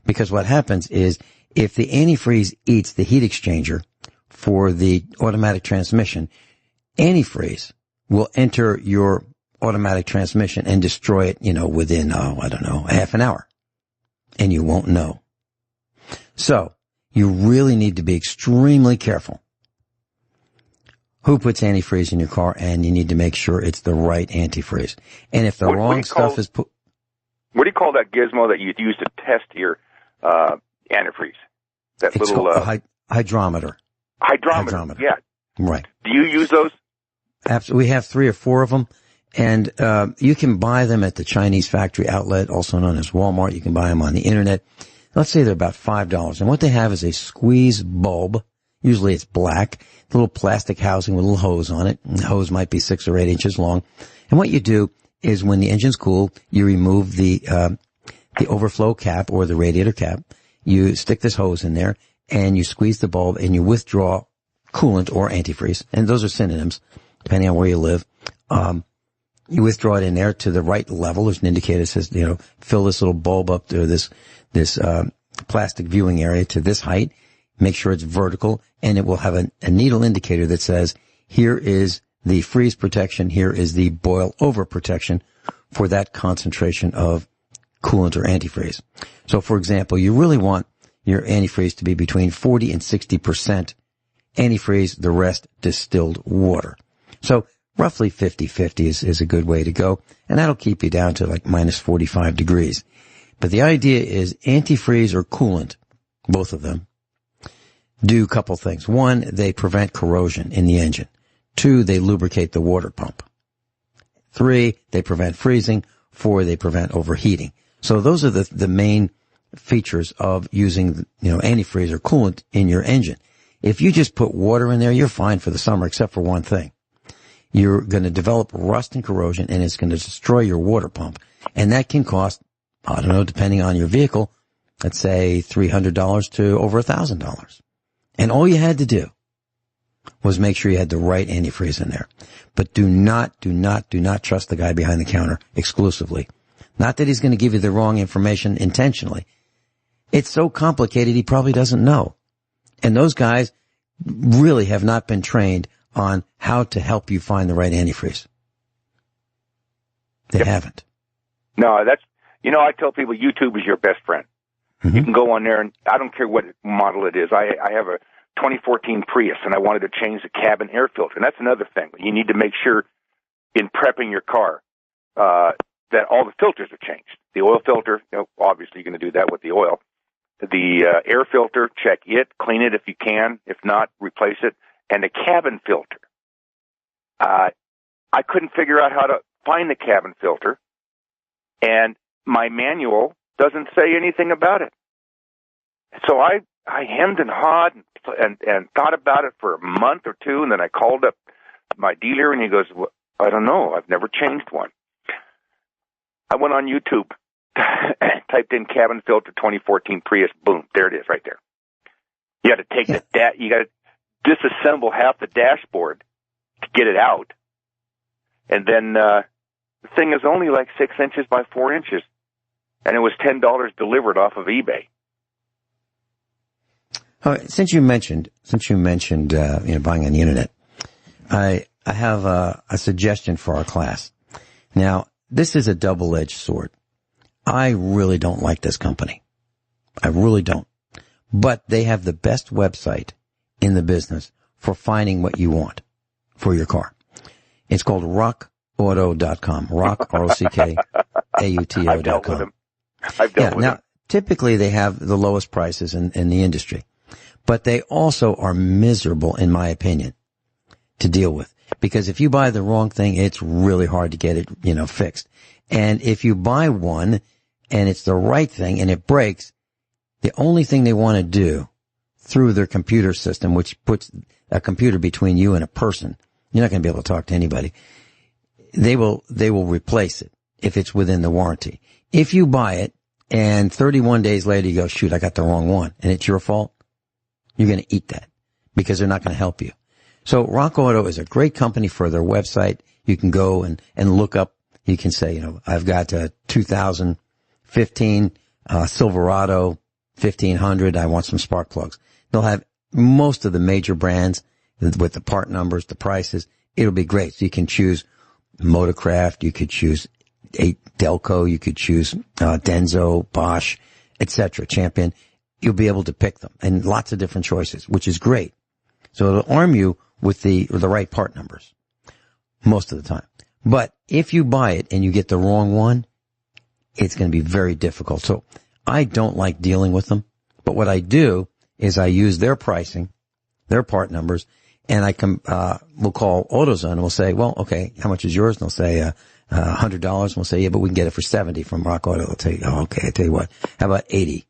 Because what happens is, if the antifreeze eats the heat exchanger for the automatic transmission, antifreeze will enter your automatic transmission and destroy it, within, half an hour. And you won't know. So, you really need to be extremely careful who puts antifreeze in your car, and you need to make sure it's the right antifreeze. And if the wrong stuff is put... What do you call that gizmo that you use to test your antifreeze? That it's little called a hydrometer. Hydrometer. Yeah. Right. Do you use those? Absolutely. We have 3 or 4 of them, and you can buy them at the Chinese factory outlet, also known as Walmart. You can buy them on the internet. Let's say they're about $5. And what they have is a squeeze bulb. Usually it's black, a little plastic housing with a little hose on it. And the hose might be 6 or 8 inches long. And what you do is when the engine's cool, you remove the overflow cap or the radiator cap. You stick this hose in there and you squeeze the bulb and you withdraw coolant or antifreeze. And those are synonyms, depending on where you live. You withdraw it in there to the right level. There's an indicator that says, fill this little bulb up to this plastic viewing area to this height. Make sure it's vertical, and it will have a needle indicator that says, here is the freeze protection, here is the boil over protection for that concentration of coolant or antifreeze. So, for example, you really want your antifreeze to be between 40 and 60% antifreeze, the rest distilled water. So, roughly 50-50 is a good way to go, and that'll keep you down to like minus 45 degrees. But the idea is antifreeze or coolant, both of them, do a couple things. 1, they prevent corrosion in the engine. 2, they lubricate the water pump. 3, they prevent freezing. 4, they prevent overheating. So those are the main features of using, antifreeze or coolant in your engine. If you just put water in there, you're fine for the summer, except for one thing. You're going to develop rust and corrosion, and it's going to destroy your water pump. And that can cost, depending on your vehicle, let's say $300 to over $1,000. And all you had to do was make sure you had the right antifreeze in there. But do not trust the guy behind the counter exclusively. Not that he's going to give you the wrong information intentionally. It's so complicated he probably doesn't know. And those guys really have not been trained on how to help you find the right antifreeze. They haven't. No, that's, I tell people YouTube is your best friend. Mm-hmm. You can go on there, and I don't care what model it is. I have a 2014 Prius, and I wanted to change the cabin air filter. And that's another thing. You need to make sure in prepping your car that all the filters are changed. The oil filter, obviously you're going to do that with the oil. The air filter, check it, clean it if you can. If not, replace it. And the cabin filter. I couldn't figure out how to find the cabin filter, and my manual doesn't say anything about it. So I hemmed and hawed and thought about it for a month or two, and then I called up my dealer, and he goes, well, I don't know. I've never changed one. I went on YouTube, typed in cabin filter 2014 Prius, boom, there it is right there. You got to take you got to disassemble half the dashboard to get it out. And then the thing is only like 6 inches by 4 inches. And it was $10 delivered off of eBay. Since you mentioned buying on the internet, I have a suggestion for our class. Now, this is a double-edged sword. I really don't like this company. I really don't. But they have the best website in the business for finding what you want for your car. It's called rockauto.com. Rock, ROCKAUTO.com. I've dealt with now, them. Typically they have the lowest prices in the industry, but they also are miserable, in my opinion, to deal with. Because if you buy the wrong thing, it's really hard to get it, fixed. And if you buy one and it's the right thing and it breaks, the only thing they want to do through their computer system, which puts a computer between you and a person, you're not going to be able to talk to anybody. They will replace it if it's within the warranty. If you buy it and 31 days later you go, shoot, I got the wrong one, and it's your fault, you're going to eat that because they're not going to help you. So Rock Auto is a great company for their website. You can go and look up. You can say, I've got a 2015 Silverado 1500. I want some spark plugs. They'll have most of the major brands with the part numbers, the prices. It'll be great. So you can choose Motorcraft. You could choose Delco. You could choose Denso, Bosch, etc. Champion. You'll be able to pick them, and lots of different choices, which is great. So it'll arm you with the right part numbers most of the time. But if you buy it and you get the wrong one, it's going to be very difficult. So I don't like dealing with them. But what I do is I use their pricing, their part numbers, and we'll call AutoZone and we'll say, well, okay, how much is yours? And they'll say, $100. And we'll say, yeah, but we can get it for 70 from Rock Auto. They'll tell you, oh, okay, I tell you what, how about 80?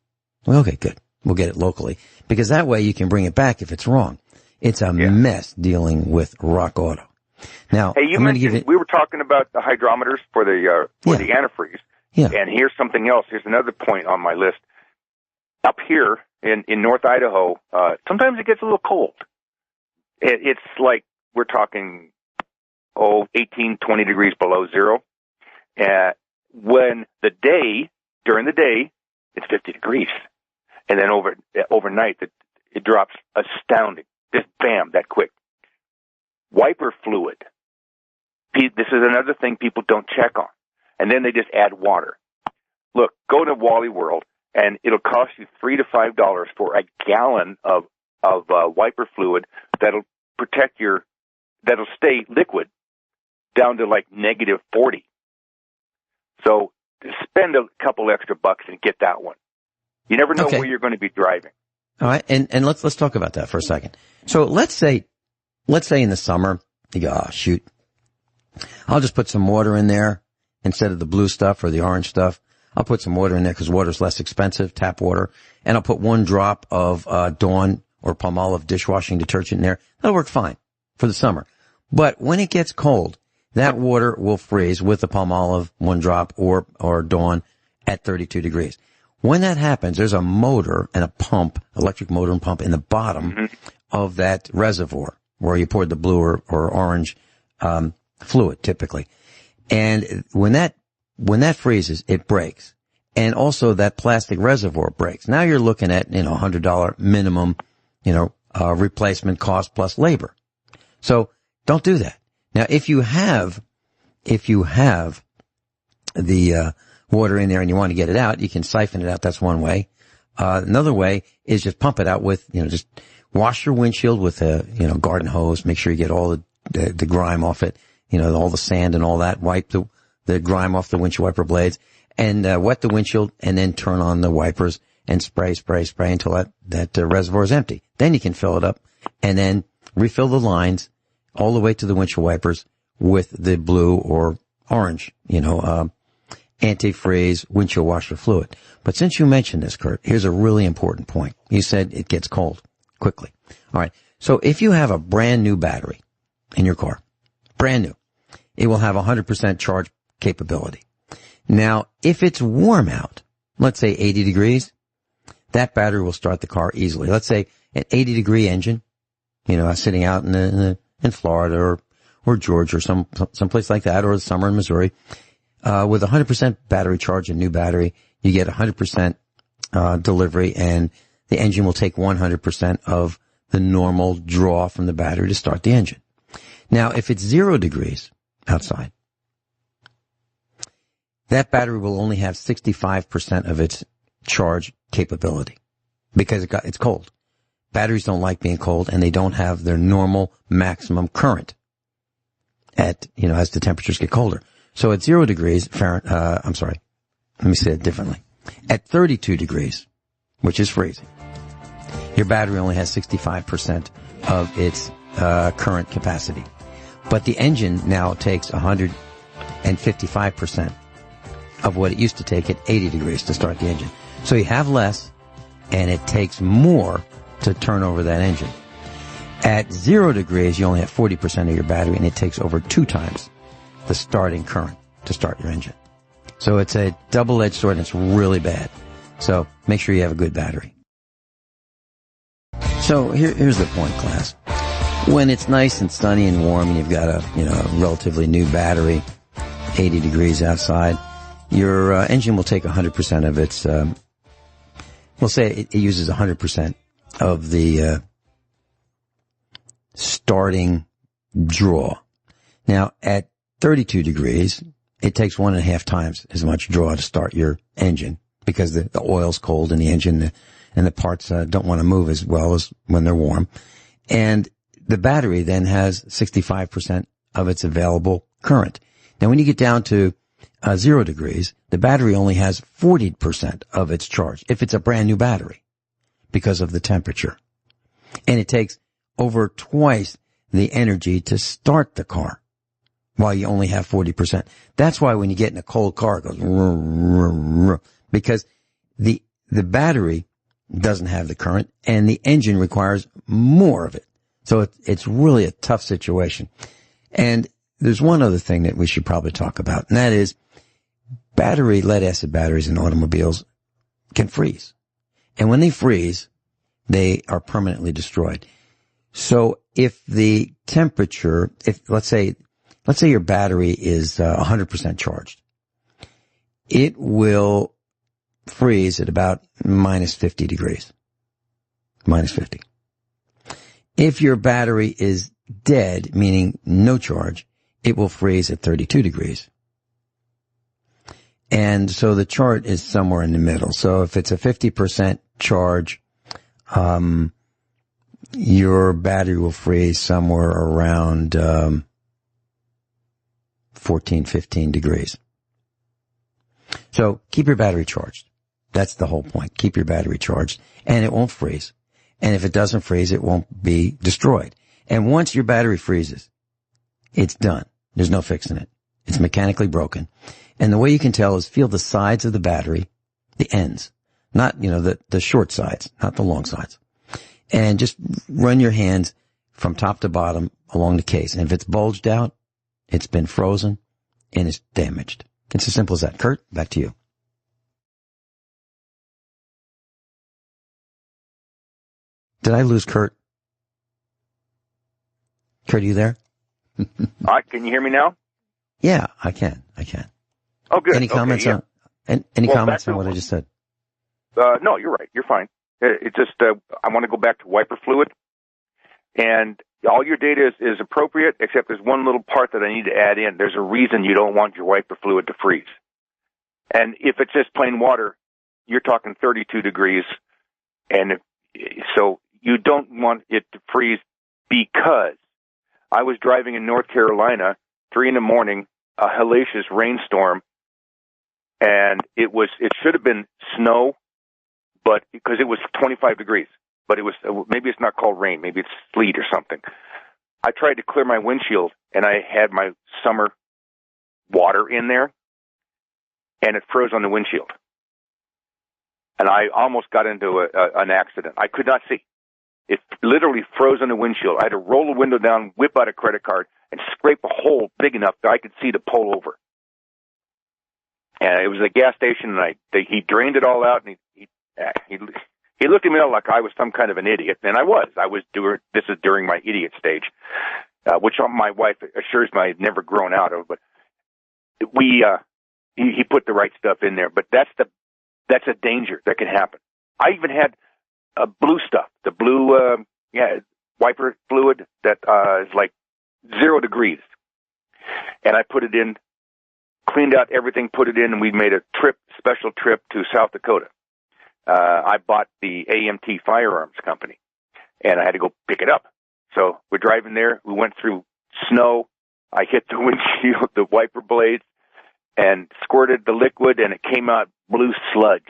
Well, okay, good. We'll get it locally, because that way you can bring it back if it's wrong. It's a mess dealing with Rock Auto. Now, hey, we were talking about the hydrometers for the antifreeze. Yeah. And here's something else. Here's another point on my list. Up here in North Idaho, sometimes it gets a little cold. It's like we're talking, 18, 20 degrees below zero. During the day, it's 50 degrees. And then overnight, it drops astounding. Just bam, that quick. Wiper fluid. This is another thing people don't check on. And then they just add water. Look, go to Wally World, and it'll cost you $3 to $5 for a gallon of wiper fluid that'll that'll stay liquid down to like negative 40. So spend a couple extra bucks and get that one. You never know where you're going to be driving. All right, and let's talk about that for a second. So let's say in the summer, you go, oh, shoot, I'll just put some water in there instead of the blue stuff or the orange stuff. I'll put some water in there because water's less expensive, tap water, and I'll put 1 drop of Dawn or Palmolive dishwashing detergent in there. That'll work fine for the summer. But when it gets cold, that water will freeze with the Palmolive 1 drop or Dawn at 32 degrees. When that happens, there's a motor and a pump, electric motor and pump in the bottom of that reservoir where you poured the blue or orange fluid typically. And when that freezes, it breaks. And also that plastic reservoir breaks. Now you're looking at, $100 minimum, replacement cost plus labor. So don't do that. Now, if you have the water in there and you want to get it out, you can siphon it out. That's one way. Another way is just pump it out with, just wash your windshield with a, garden hose. Make sure you get all the grime off it, all the sand and all that. Wipe the grime off the windshield wiper blades and wet the windshield and then turn on the wipers and spray until that reservoir is empty. Then you can fill it up and then refill the lines all the way to the windshield wipers with the blue or orange, antifreeze windshield washer fluid. But since you mentioned this, Kurt, here's a really important point. You said it gets cold quickly. All right. So if you have a brand new battery in your car, brand new, it will have 100% charge capability. Now, if it's warm out, let's say 80 degrees, that battery will start the car easily. Let's say an 80-degree engine, sitting out in Florida or Georgia or someplace like that, or summer in Missouri, with 100% battery charge, a new battery, you get 100% delivery, and the engine will take 100% of the normal draw from the battery to start the engine. Now, if it's 0 degrees outside, that battery will only have 65% of its charge capability because it's cold. Batteries don't like being cold, and they don't have their normal maximum current as the temperatures get colder. So at 0 degrees Fahrenheit, let me say it differently. At 32 degrees, which is freezing, your battery only has 65% of its current capacity. But the engine now takes 155% of what it used to take at 80 degrees to start the engine. So you have less, and it takes more to turn over that engine. At 0 degrees, you only have 40% of your battery, and it takes over 2 times the starting current to start your engine. So it's a double-edged sword, and it's really bad. So make sure you have a good battery. So here's the point, class. When it's nice and sunny and warm, and you've got a relatively new battery, 80 degrees outside, your engine will take 100% of its. We'll say it uses 100% of the starting draw. Now, at 32 degrees, it takes 1.5 times as much draw to start your engine because the oil's cold and the engine and the parts don't want to move as well as when they're warm. And the battery then has 65% of its available current. Now, when you get down to 0 degrees, the battery only has 40% of its charge if it's a brand new battery because of the temperature. And it takes over twice the energy to start the car while you only have 40%. That's why when you get in a cold car, it goes because the battery doesn't have the current and the engine requires more of it. So it's really a tough situation. And there's one other thing that we should probably talk about, and that is lead acid batteries in automobiles can freeze. And when they freeze, they are permanently destroyed. So if the temperature, let's say your battery is 100% charged, it will freeze at about minus 50 degrees. Minus 50. If your battery is dead, meaning no charge, it will freeze at 32 degrees. And so the chart is somewhere in the middle. So if it's a 50% charge, your battery will freeze somewhere around 14, 15 degrees. So keep your battery charged. That's the whole point. Keep your battery charged, and it won't freeze. And if it doesn't freeze, it won't be destroyed. And once your battery freezes, it's done. There's no fixing it. It's mechanically broken. And the way you can tell is feel the sides of the battery, the ends, not, the short sides, not the long sides. And just run your hands from top to bottom along the case. And if it's bulged out, it's been frozen and it's damaged. It's as simple as that. Kurt, back to you. Did I lose Kurt? Kurt, are you there? Can you hear me now? Yeah, I can. Oh, good. Any comments on comments on what I just said? No, you're right. You're fine. It's just I want to go back to wiper fluid, and all your data is appropriate, except there's one little part that I need to add in. There's a reason you don't want your wiper fluid to freeze. And if it's just plain water, you're talking 32 degrees. And so you don't want it to freeze, because I was driving in North Carolina, 3 a.m, a hellacious rainstorm, and it should have been snow, but because it was 25 degrees. But it was, maybe it's not called rain, maybe it's sleet or something. I tried to clear my windshield, and I had my summer water in there, and it froze on the windshield. And I almost got into an accident. I could not see. It literally froze on the windshield. I had to roll the window down, whip out a credit card, and scrape a hole big enough that I could see to pull over. And it was a gas station, and he drained it all out, and he looked at me like I was some kind of an idiot, and I was. This is during my idiot stage, which my wife assures me I've never grown out of. But he put the right stuff in there. But that's a danger that can happen. I even had blue stuff, the blue wiper fluid that is like 0 degrees, and I put it in, cleaned out everything, put it in, and we made a special trip to South Dakota. I bought the AMT Firearms Company, and I had to go pick it up. So we're driving there. We went through snow. I hit the windshield, the wiper blades, and squirted the liquid, and it came out blue sludge.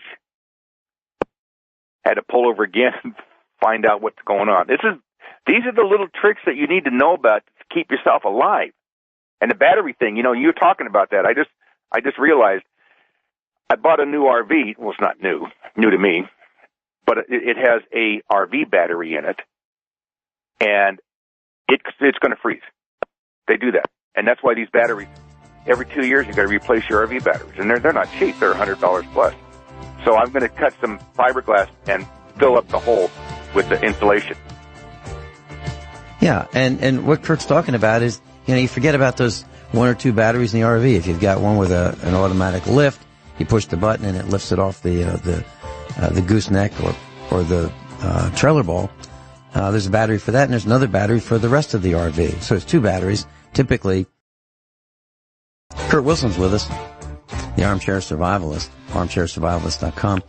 Had to pull over again and find out what's going on. These are the little tricks that you need to know about to keep yourself alive. And the battery thing, you're talking about that. I just realized I bought a new RV. Well, it's not new to me, but it has a RV battery in it, and it's going to freeze. They do that, and that's why these batteries, every 2 years you got to replace your RV batteries, and they're not cheap. They're $100 plus. So I'm going to cut some fiberglass and fill up the hole with the insulation. Yeah, and what Kurt's talking about is, you forget about those 1 or 2 batteries in the RV. If you've got one with an automatic lift, you push the button and it lifts it off the gooseneck or the trailer ball. There's a battery for that, and there's another battery for the rest of the RV. So it's 2 batteries. Typically, Kurt Wilson's with us, the Armchair Survivalist, armchairsurvivalist.com.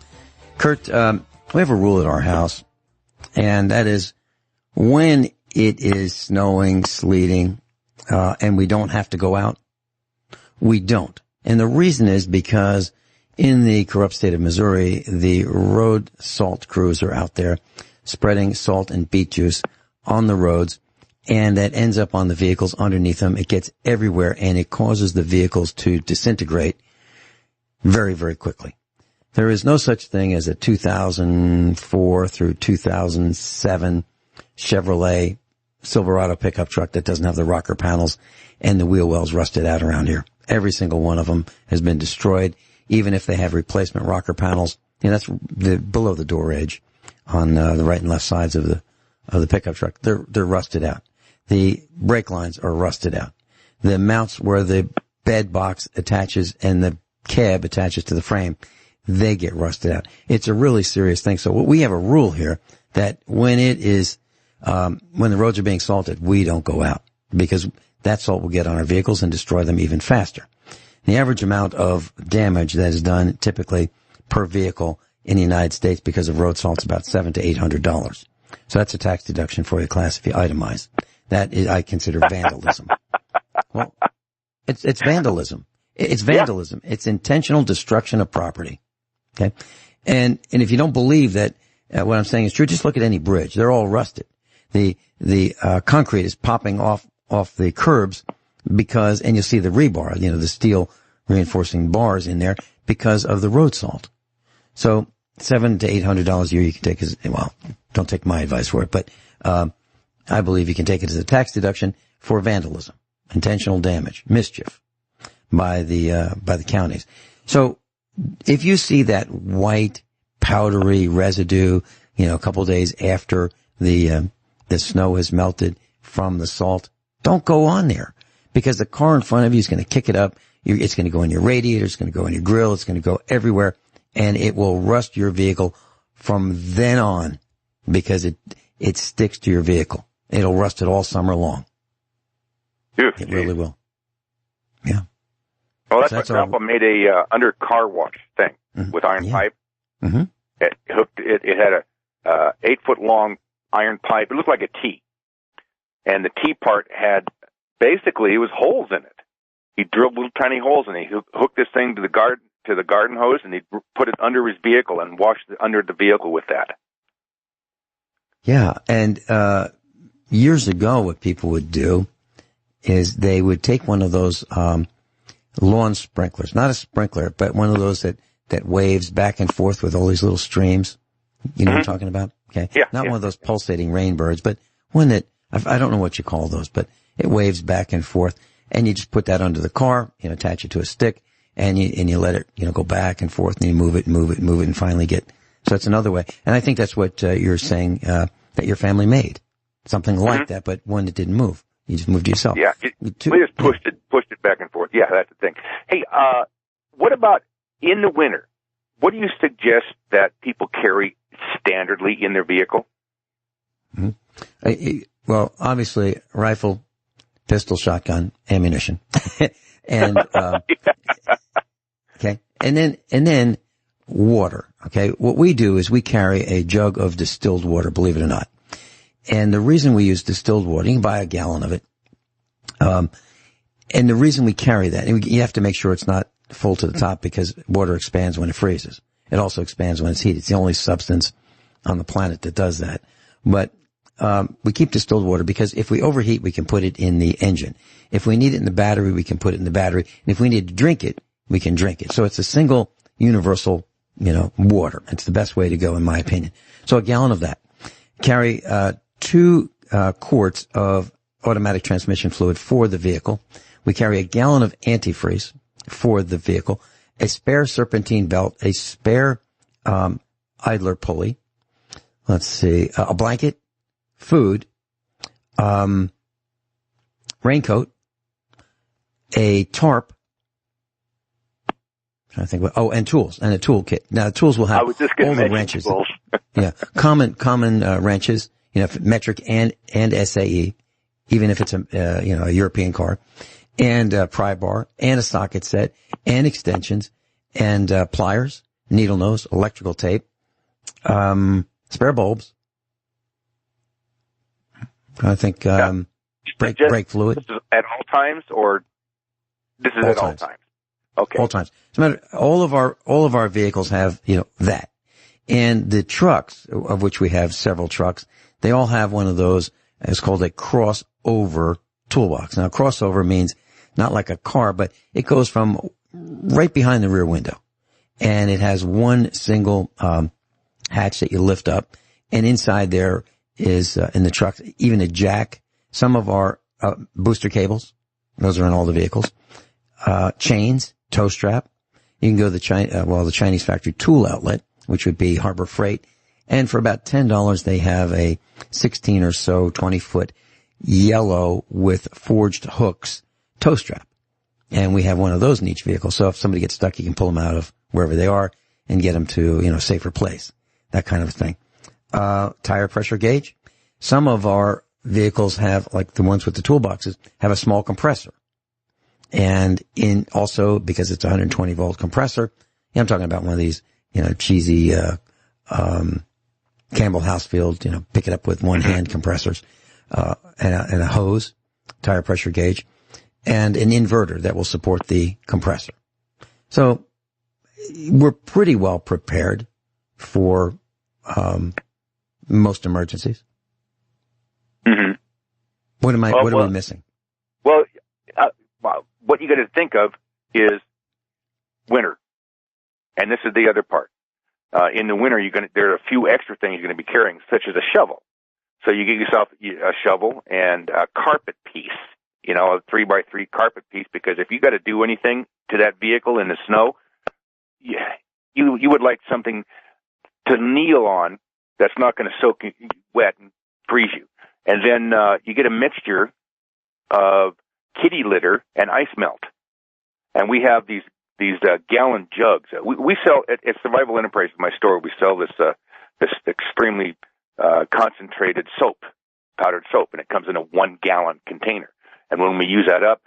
Kurt, we have a rule at our house, and that is when it is snowing, sleeting, and we don't have to go out, we don't. And the reason is because in the corrupt state of Missouri, the road salt crews are out there spreading salt and beet juice on the roads, and that ends up on the vehicles underneath them. It gets everywhere, and it causes the vehicles to disintegrate very, very quickly. There is no such thing as a 2004 through 2007 Chevrolet Silverado pickup truck that doesn't have the rocker panels and the wheel wells rusted out around here. Every single one of them has been destroyed, even if they have replacement rocker panels. That's below the door edge on the right and left sides of the pickup truck. They're rusted out. The brake lines are rusted out. The mounts where the bed box attaches and the cab attaches to the frame, they get rusted out. It's a really serious thing. So we have a rule here that when it is when the roads are being salted, we don't go out, because that salt will get on our vehicles and destroy them even faster. The average amount of damage that is done typically per vehicle in the United States because of road salt is about $700 to $800. So that's a tax deduction for your class if you itemize. That is, I consider vandalism. Well, it's vandalism. It's vandalism. Yeah. It's intentional destruction of property. Okay. And if you don't believe that what I'm saying is true, just look at any bridge. They're all rusted. The concrete is popping off the curbs because, and you'll see the rebar, the steel reinforcing bars in there because of the road salt. So $700 to $800 a year you can take don't take my advice for it, but, I believe you can take it as a tax deduction for vandalism, intentional damage, mischief by the counties. So if you see that white powdery residue, a couple of days after the snow has melted from the salt, don't go on there, because the car in front of you is going to kick it up. It's going to go in your radiator. It's going to go in your grill. It's going to go everywhere, and it will rust your vehicle from then on because it sticks to your vehicle. it'll rust it all summer long. Dude, It really will. Yeah. Well, that's So what Grandpa made a under car wash thing with iron pipe. Mm-hmm. It had a 8-foot long iron pipe. It looked like a T, and the T part had basically it was holes in it. He drilled little tiny holes in it. He hooked this thing to the garden hose, and he put it under his vehicle and washed under the vehicle with that. Yeah, and years ago, what people would do is they would take one of those lawn sprinklers, not a sprinkler, but one of those that waves back and forth with all these little streams. You know what I'm talking about? Okay. Yeah. Not one of those pulsating rainbirds, but one that, I don't know what you call those, but it waves back and forth. And you just put that under the car, attach it to a stick, and you let it, go back and forth, and you move it, and finally get, so that's another way. And I think that's what you're saying, that your family made. Something like that, but one that didn't move. You just moved yourself. Yeah. We just pushed it back and forth. Yeah, that's the thing. Hey, what about in the winter? What do you suggest that people carry standardly in their vehicle? Well, obviously, rifle, pistol, shotgun, ammunition, and okay, and then water. Okay, what we do is we carry a jug of distilled water, believe it or not. And the reason we use distilled water, you can buy a gallon of it. And the reason we carry that, and you have to make sure it's not full to the top because water expands when it freezes. It also expands when it's heated. It's the only substance on the planet that does that. But we keep distilled water because if we overheat, we can put it in the engine. If we need it in the battery, we can put it in the battery. And if we need to drink it, we can drink it. So it's a single universal, water. It's the best way to go, in my opinion. So a gallon of that. Carry 2 quarts of automatic transmission fluid for the vehicle. We carry a gallon of antifreeze for the vehicle, a spare serpentine belt, a spare idler pulley. Let's see, a blanket, food, raincoat, a tarp. I think. And tools and a tool kit. Now, the tools will have all the wrenches. Yeah, common wrenches. Metric and SAE, even if it's a European car, and pry bar, and a socket set, and extensions, and pliers, needle nose, electrical tape, spare bulbs. I think brake fluid. This is at all times, or this is all at all times? Okay, all times. As a matter, all of our vehicles have that, and the trucks, of which we have several trucks, they all have one of those. It's called a crossover toolbox. Now, crossover means not like a car, but it goes from right behind the rear window, and it has one single hatch that you lift up, and inside there is in the truck even a jack. Some of our booster cables, those are in all the vehicles. Chains, tow strap. You can go to the Chinese factory tool outlet, which would be Harbor Freight. And for about $10, they have a 16 or so 20-foot yellow with forged hooks tow strap. And we have one of those in each vehicle. So if somebody gets stuck, you can pull them out of wherever they are and get them to, a safer place. That kind of thing. Tire pressure gauge. Some of our vehicles have, like the ones with the toolboxes, have a small compressor. And also, because it's a 120 volt compressor, I'm talking about one of these, cheesy, Campbell Housefield, pick it up with one hand compressors, and a hose, tire pressure gauge, and an inverter that will support the compressor. So we're pretty well prepared for, most emergencies. Mm-hmm. What are we missing? Well, what you got to think of is winter. And this is the other part. In the winter, there are a few extra things you're going to be carrying, such as a shovel. So you get yourself a shovel and a carpet piece, a 3x3 carpet piece, because if you got to do anything to that vehicle in the snow, you would like something to kneel on that's not going to soak you wet and freeze you. And then you get a mixture of kitty litter and ice melt. And we have these gallon jugs. We sell at Survival Enterprises, my store. We sell this extremely concentrated soap powdered soap, and it comes in a 1-gallon container. And when we use that up,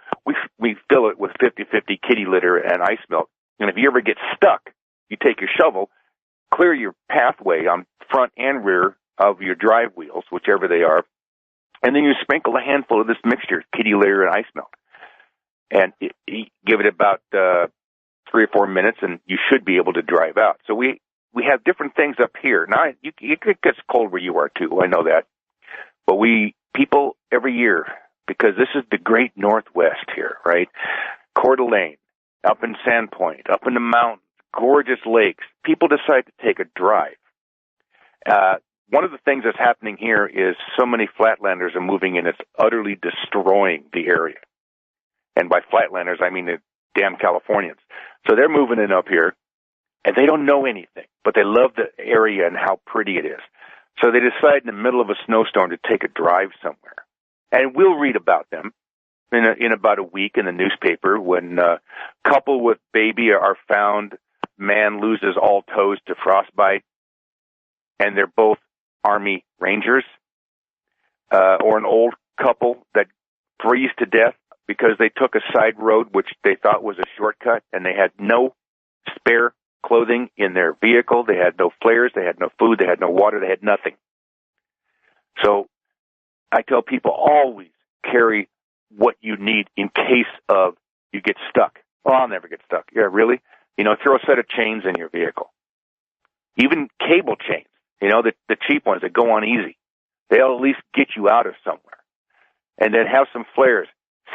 we fill it with 50/50 kitty litter and ice milk. And if you ever get stuck, you take your shovel, clear your pathway on front and rear of your drive wheels, whichever they are, and then you sprinkle a handful of this mixture, kitty litter and ice milk. And give it about 3 or 4 minutes, and you should be able to drive out. So we have different things up here. Now, it gets cold where you are, too. I know that. But people every year, because this is the great Northwest here, right? Coeur d'Alene, up in Sandpoint, up in the mountains, gorgeous lakes. People decide to take a drive. One of the things that's happening here is so many flatlanders are moving in, it's utterly destroying the area. And by flatlanders, I mean the damn Californians. So they're moving in up here, and they don't know anything, but they love the area and how pretty it is. So they decide in the middle of a snowstorm to take a drive somewhere. And we'll read about them in about a week in the newspaper when couple with baby are found, man loses all toes to frostbite, and they're both Army Rangers, or an old couple that freeze to death because they took a side road which they thought was a shortcut, and they had no spare clothing in their vehicle. They had no flares, they had no food, they had no water, they had nothing. So I tell people always carry what you need in case of you get stuck. Oh, I'll never get stuck. Yeah, really? Throw a set of chains in your vehicle. Even cable chains, the cheap ones that go on easy. They'll at least get you out of somewhere. And then have some flares.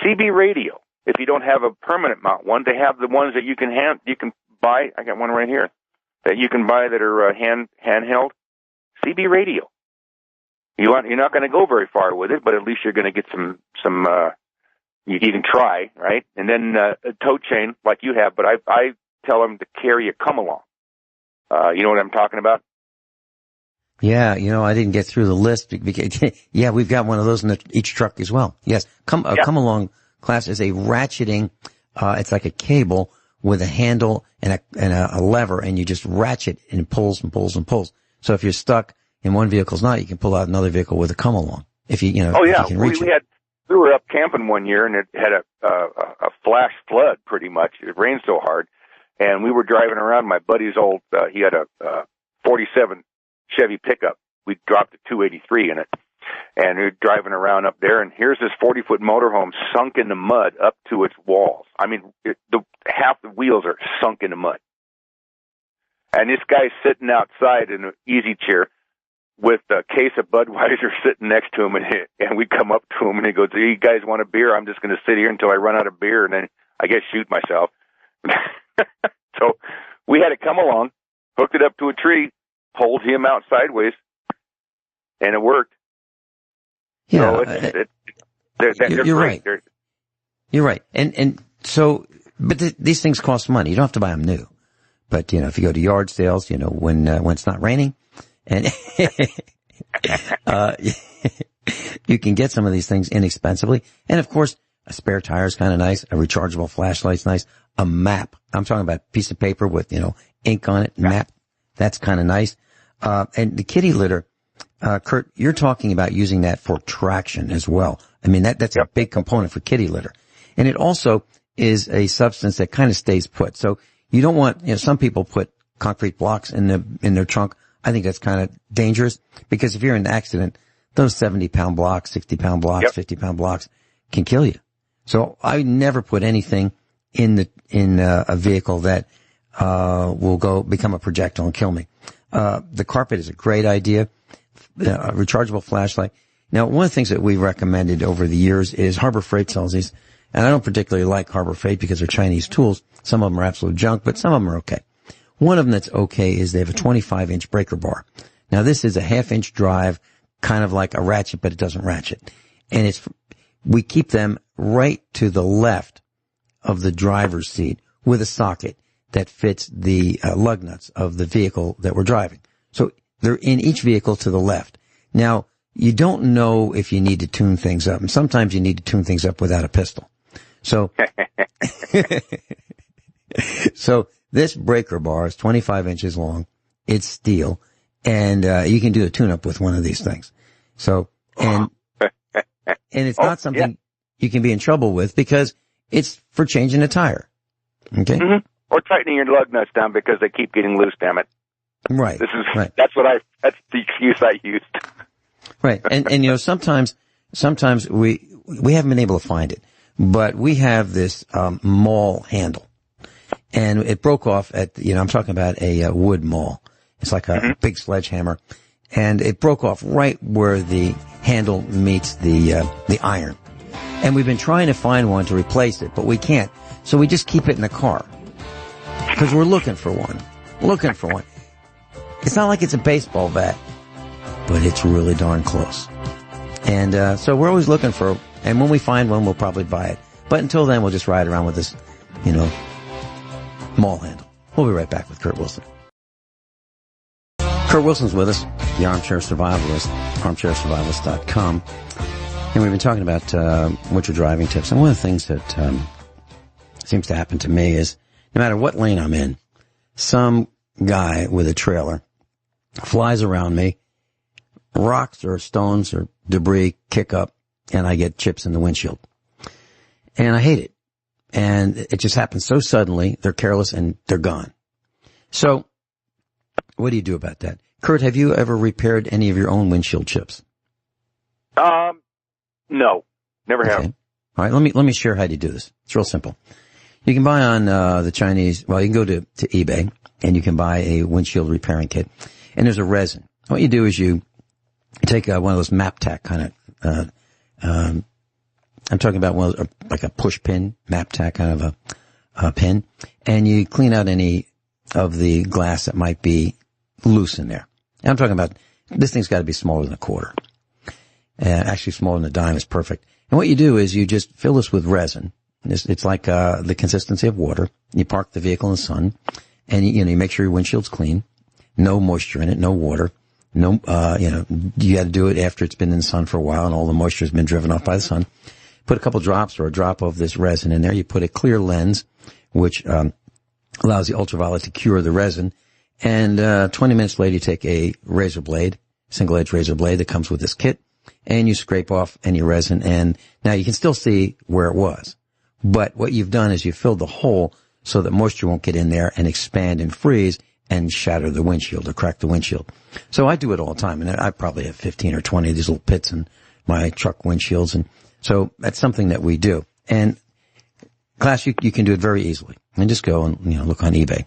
CB radio. If you don't have a permanent mount one, they have the ones that you can buy. I got one right here that you can buy that are handheld. CB radio. You're not going to go very far with it, but at least you're going to get some. You can try, right? And then a tow chain like you have. But I tell them to carry a come along. You know what I'm talking about? Yeah, I didn't get through the list. Yeah, we've got one of those in each truck as well. Yes, come along class is a ratcheting. It's like a cable with a handle and a lever, and you just ratchet and it pulls and pulls and pulls. So if you're stuck in one vehicle's not, you can pull out another vehicle with a come along. If you oh yeah, if you can reach it. We were up camping one year, and it had a flash flood pretty much. It rained so hard, and we were driving around. My buddy's old, he had a 47 Chevy pickup. We dropped a 283 in it, and we were driving around up there, and here's this 40-foot motorhome sunk in the mud up to its walls. I mean, half the wheels are sunk in the mud. And this guy's sitting outside in an easy chair with a case of Budweiser sitting next to him, and we come up to him, and he goes, "Do you guys want a beer? I'm just going to sit here until I run out of beer, and then I guess shoot myself." So we had to come along, hooked it up to a tree, pulled him out sideways, and it worked. Yeah, so they're you're great. right. You're right. And so, but these things cost money. You don't have to buy them new. But, if you go to yard sales, when it's not raining, and you can get some of these things inexpensively. And of course, a spare tire is kind of nice. A rechargeable flashlight's nice. A map. I'm talking about a piece of paper with, ink on it, map. That's kind of nice. And the kitty litter, Kurt, you're talking about using that for traction as well. I mean, that's a big component for kitty litter. And it also is a substance that kind of stays put. So you don't want, some people put concrete blocks in their trunk. I think that's kind of dangerous because if you're in an accident, those 70-pound blocks, 60-pound blocks, 50-pound blocks can kill you. So I never put anything in a vehicle that will become a projectile and kill me. The carpet is a great idea. A rechargeable flashlight. Now, one of the things that we recommended over the years is Harbor Freight sells these, and I don't particularly like Harbor Freight because they're Chinese tools. Some of them are absolute junk, but some of them are okay. One of them that's okay is they have a 25-inch breaker bar. Now, this is a half-inch drive, kind of like a ratchet, but it doesn't ratchet. And we keep them right to the left of the driver's seat with a socket that fits the lug nuts of the vehicle that we're driving. So they're in each vehicle to the left. Now, you don't know if you need to tune things up, and sometimes you need to tune things up without a pistol. So, so this breaker bar is 25 inches long. It's steel, and you can do a tune-up with one of these things. So, and And it's not something you can be in trouble with because it's for changing a tire. Okay? Mm-hmm. Or tightening your lug nuts down because they keep getting loose, damn it. Right. That's the excuse I used. Right. And you know, sometimes we haven't been able to find it, but we have this, maul handle. And it broke off at, you know, I'm talking about a wood maul. It's like a big sledgehammer. And it broke off right where the handle meets the iron. And we've been trying to find one to replace it, but we can't. So we just keep it in the car. Because we're looking for one. It's not like it's a baseball bat, but it's really darn close. And so we're always looking for, and when we find one, we'll probably buy it. But until then, we'll just ride around with this, you know, maul handle. We'll be right back with Kurt Wilson. Kurt Wilson's with us, the Armchair Survivalist, armchairsurvivalist.com. And we've been talking about winter driving tips. And one of the things that seems to happen to me is no matter what lane I'm in, some guy with a trailer flies around me, rocks or stones or debris kick up, and I get chips in the windshield. And I hate it. And it just happens so suddenly, they're careless, and they're gone. So, what do you do about that? Kurt, have you ever repaired any of your own windshield chips? No. Never have. Okay. All right, let me share how you do this. It's real simple. You can buy on the Chinese, well, you can go to eBay, and you can buy a windshield repairing kit. And there's a resin. What you do is you take one of those map tack kind of, I'm talking about one like a push pin, map tack kind of a pin, and you clean out any of the glass that might be loose in there. And I'm talking about, this thing's got to be smaller than a quarter. Actually smaller than a dime is perfect. And what you do is you just fill this with resin. It's like the consistency of water. You park the vehicle in the sun, and you make sure your windshield's clean, no moisture in it, no water. No, you got to do it after it's been in the sun for a while and all the moisture has been driven off by the sun. Put a couple drops or a drop of this resin in there. You put a clear lens, which allows the ultraviolet to cure the resin. And 20 minutes later, you take a razor blade, single-edged razor blade that comes with this kit, and you scrape off any resin. And now you can still see where it was. But what you've done is you've filled the hole so that moisture won't get in there and expand and freeze and shatter the windshield or crack the windshield. So I do it all the time, and I probably have 15 or 20 of these little pits in my truck windshields, and so that's something that we do. And class, you can do it very easily. And just go and look on eBay,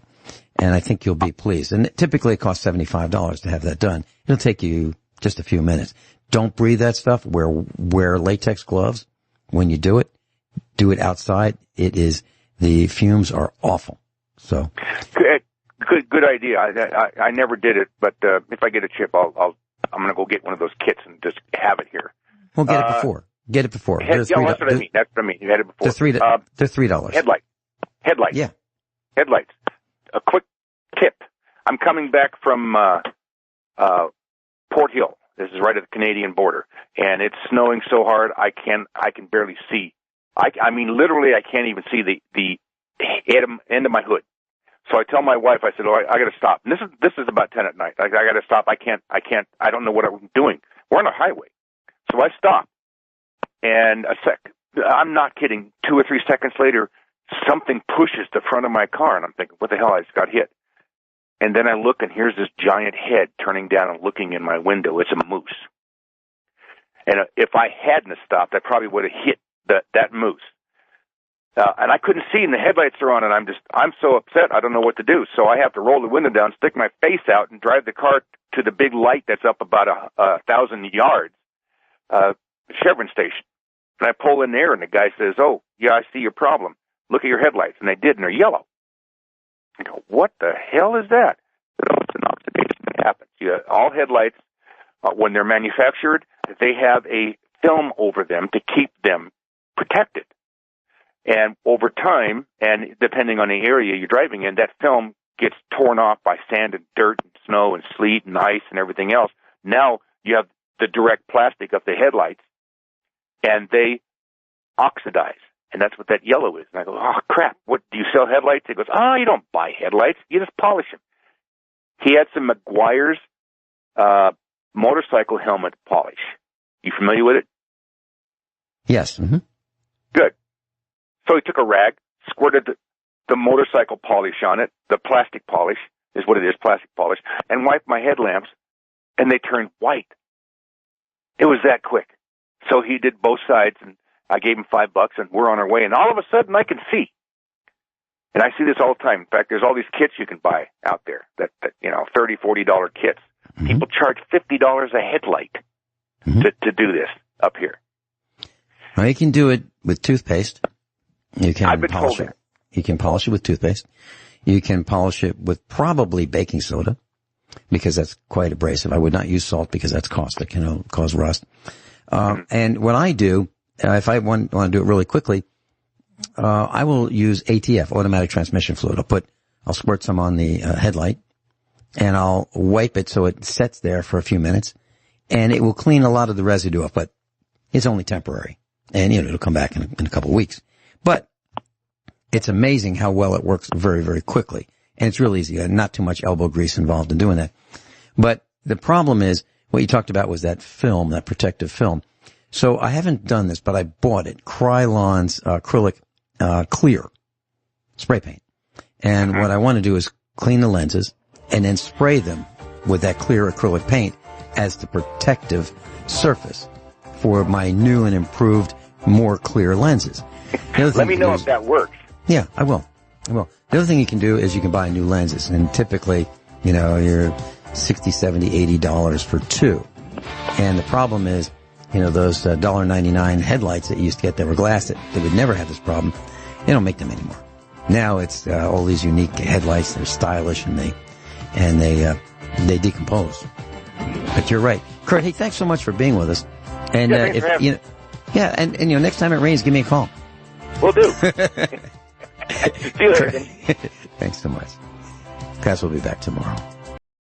and I think you'll be pleased. And typically it costs $75 to have that done. It'll take you just a few minutes. Don't breathe that stuff. Wear latex gloves when you do it. Do it outside. The fumes are awful. So. Good idea. I never did it, but if I get a chip, I'm going to go get one of those kits and just have it here. Well, get it before. Get it before. That's what I mean. That's what I mean. You had it before. They're $3. Headlights. Yeah. Headlights. A quick tip. I'm coming back from Port Hill. This is right at the Canadian border, and it's snowing so hard I can barely see. I mean, literally, I can't even see the end of my hood. So I tell my wife, I said, I got to stop. And this is about 10 at night. I got to stop. I don't know what I'm doing. We're on a highway. So I stop. And I'm not kidding, 2 or 3 seconds later, something pushes the front of my car. And I'm thinking, what the hell? I just got hit. And then I look, and here's this giant head turning down and looking in my window. It's a moose. And if I hadn't stopped, I probably would have hit that moose. And I couldn't see, and the headlights are on, and I'm so upset, I don't know what to do. So I have to roll the window down, stick my face out, and drive the car to the big light that's up about 1,000 yards, Chevron station. And I pull in there, and the guy says, "Oh, yeah, I see your problem. Look at your headlights." And they did, and they're yellow. I go, "What the hell is that?" It's an oxidation that happens. All headlights, when they're manufactured, they have a film over them to keep them protected. And over time, and depending on the area you're driving in, that film gets torn off by sand and dirt and snow and sleet and ice and everything else. Now you have the direct plastic of the headlights, and they oxidize. And that's what that yellow is. And I go, "Oh, crap, what, do you sell headlights?" He goes, "Oh, you don't buy headlights. You just polish them." He had some McGuire's motorcycle helmet polish. You familiar with it? Yes. Mm-hmm. Good. So he took a rag, squirted the motorcycle polish on it, the plastic polish is what it is, plastic polish, and wiped my headlamps, and they turned white. It was that quick. So he did both sides, and I gave him $5, and we're on our way. And all of a sudden, I can see. And I see this all the time. In fact, there's all these kits you can buy out there that $30, $40 kits. Mm-hmm. People charge $50 a headlight to do this up here. Well, you can do it with toothpaste. I've been told that. You can polish it with toothpaste. You can polish it with probably baking soda, because that's quite abrasive. I would not use salt because that's caustic, cause rust. And what I do, if I want to do it really quickly, I will use ATF, automatic transmission fluid. I'll squirt some on the headlight, and I'll wipe it so it sets there for a few minutes, and it will clean a lot of the residue up, but it's only temporary. And, it'll come back in a couple of weeks. But it's amazing how well it works very, very quickly. And it's real easy. Not too much elbow grease involved in doing that. But the problem is, what you talked about was that film, that protective film. So I haven't done this, but I bought it. Krylon's acrylic clear spray paint. And what I want to do is clean the lenses and then spray them with that clear acrylic paint as the protective surface for my new and improved, more clear lenses. Let me know if that works. Yeah, I will. The other thing you can do is you can buy new lenses, and typically, you're $60, $70, $80 for two. And the problem is, those $1.99 headlights that you used to get that were glass that would never have this problem, they don't make them anymore. Now it's all these unique headlights. They're stylish, and they decompose. But you're right, Kurt. Hey, thanks so much for being with us. And and next time it rains, give me a call. Will do. See you later. Thanks so much. Cass will be back tomorrow.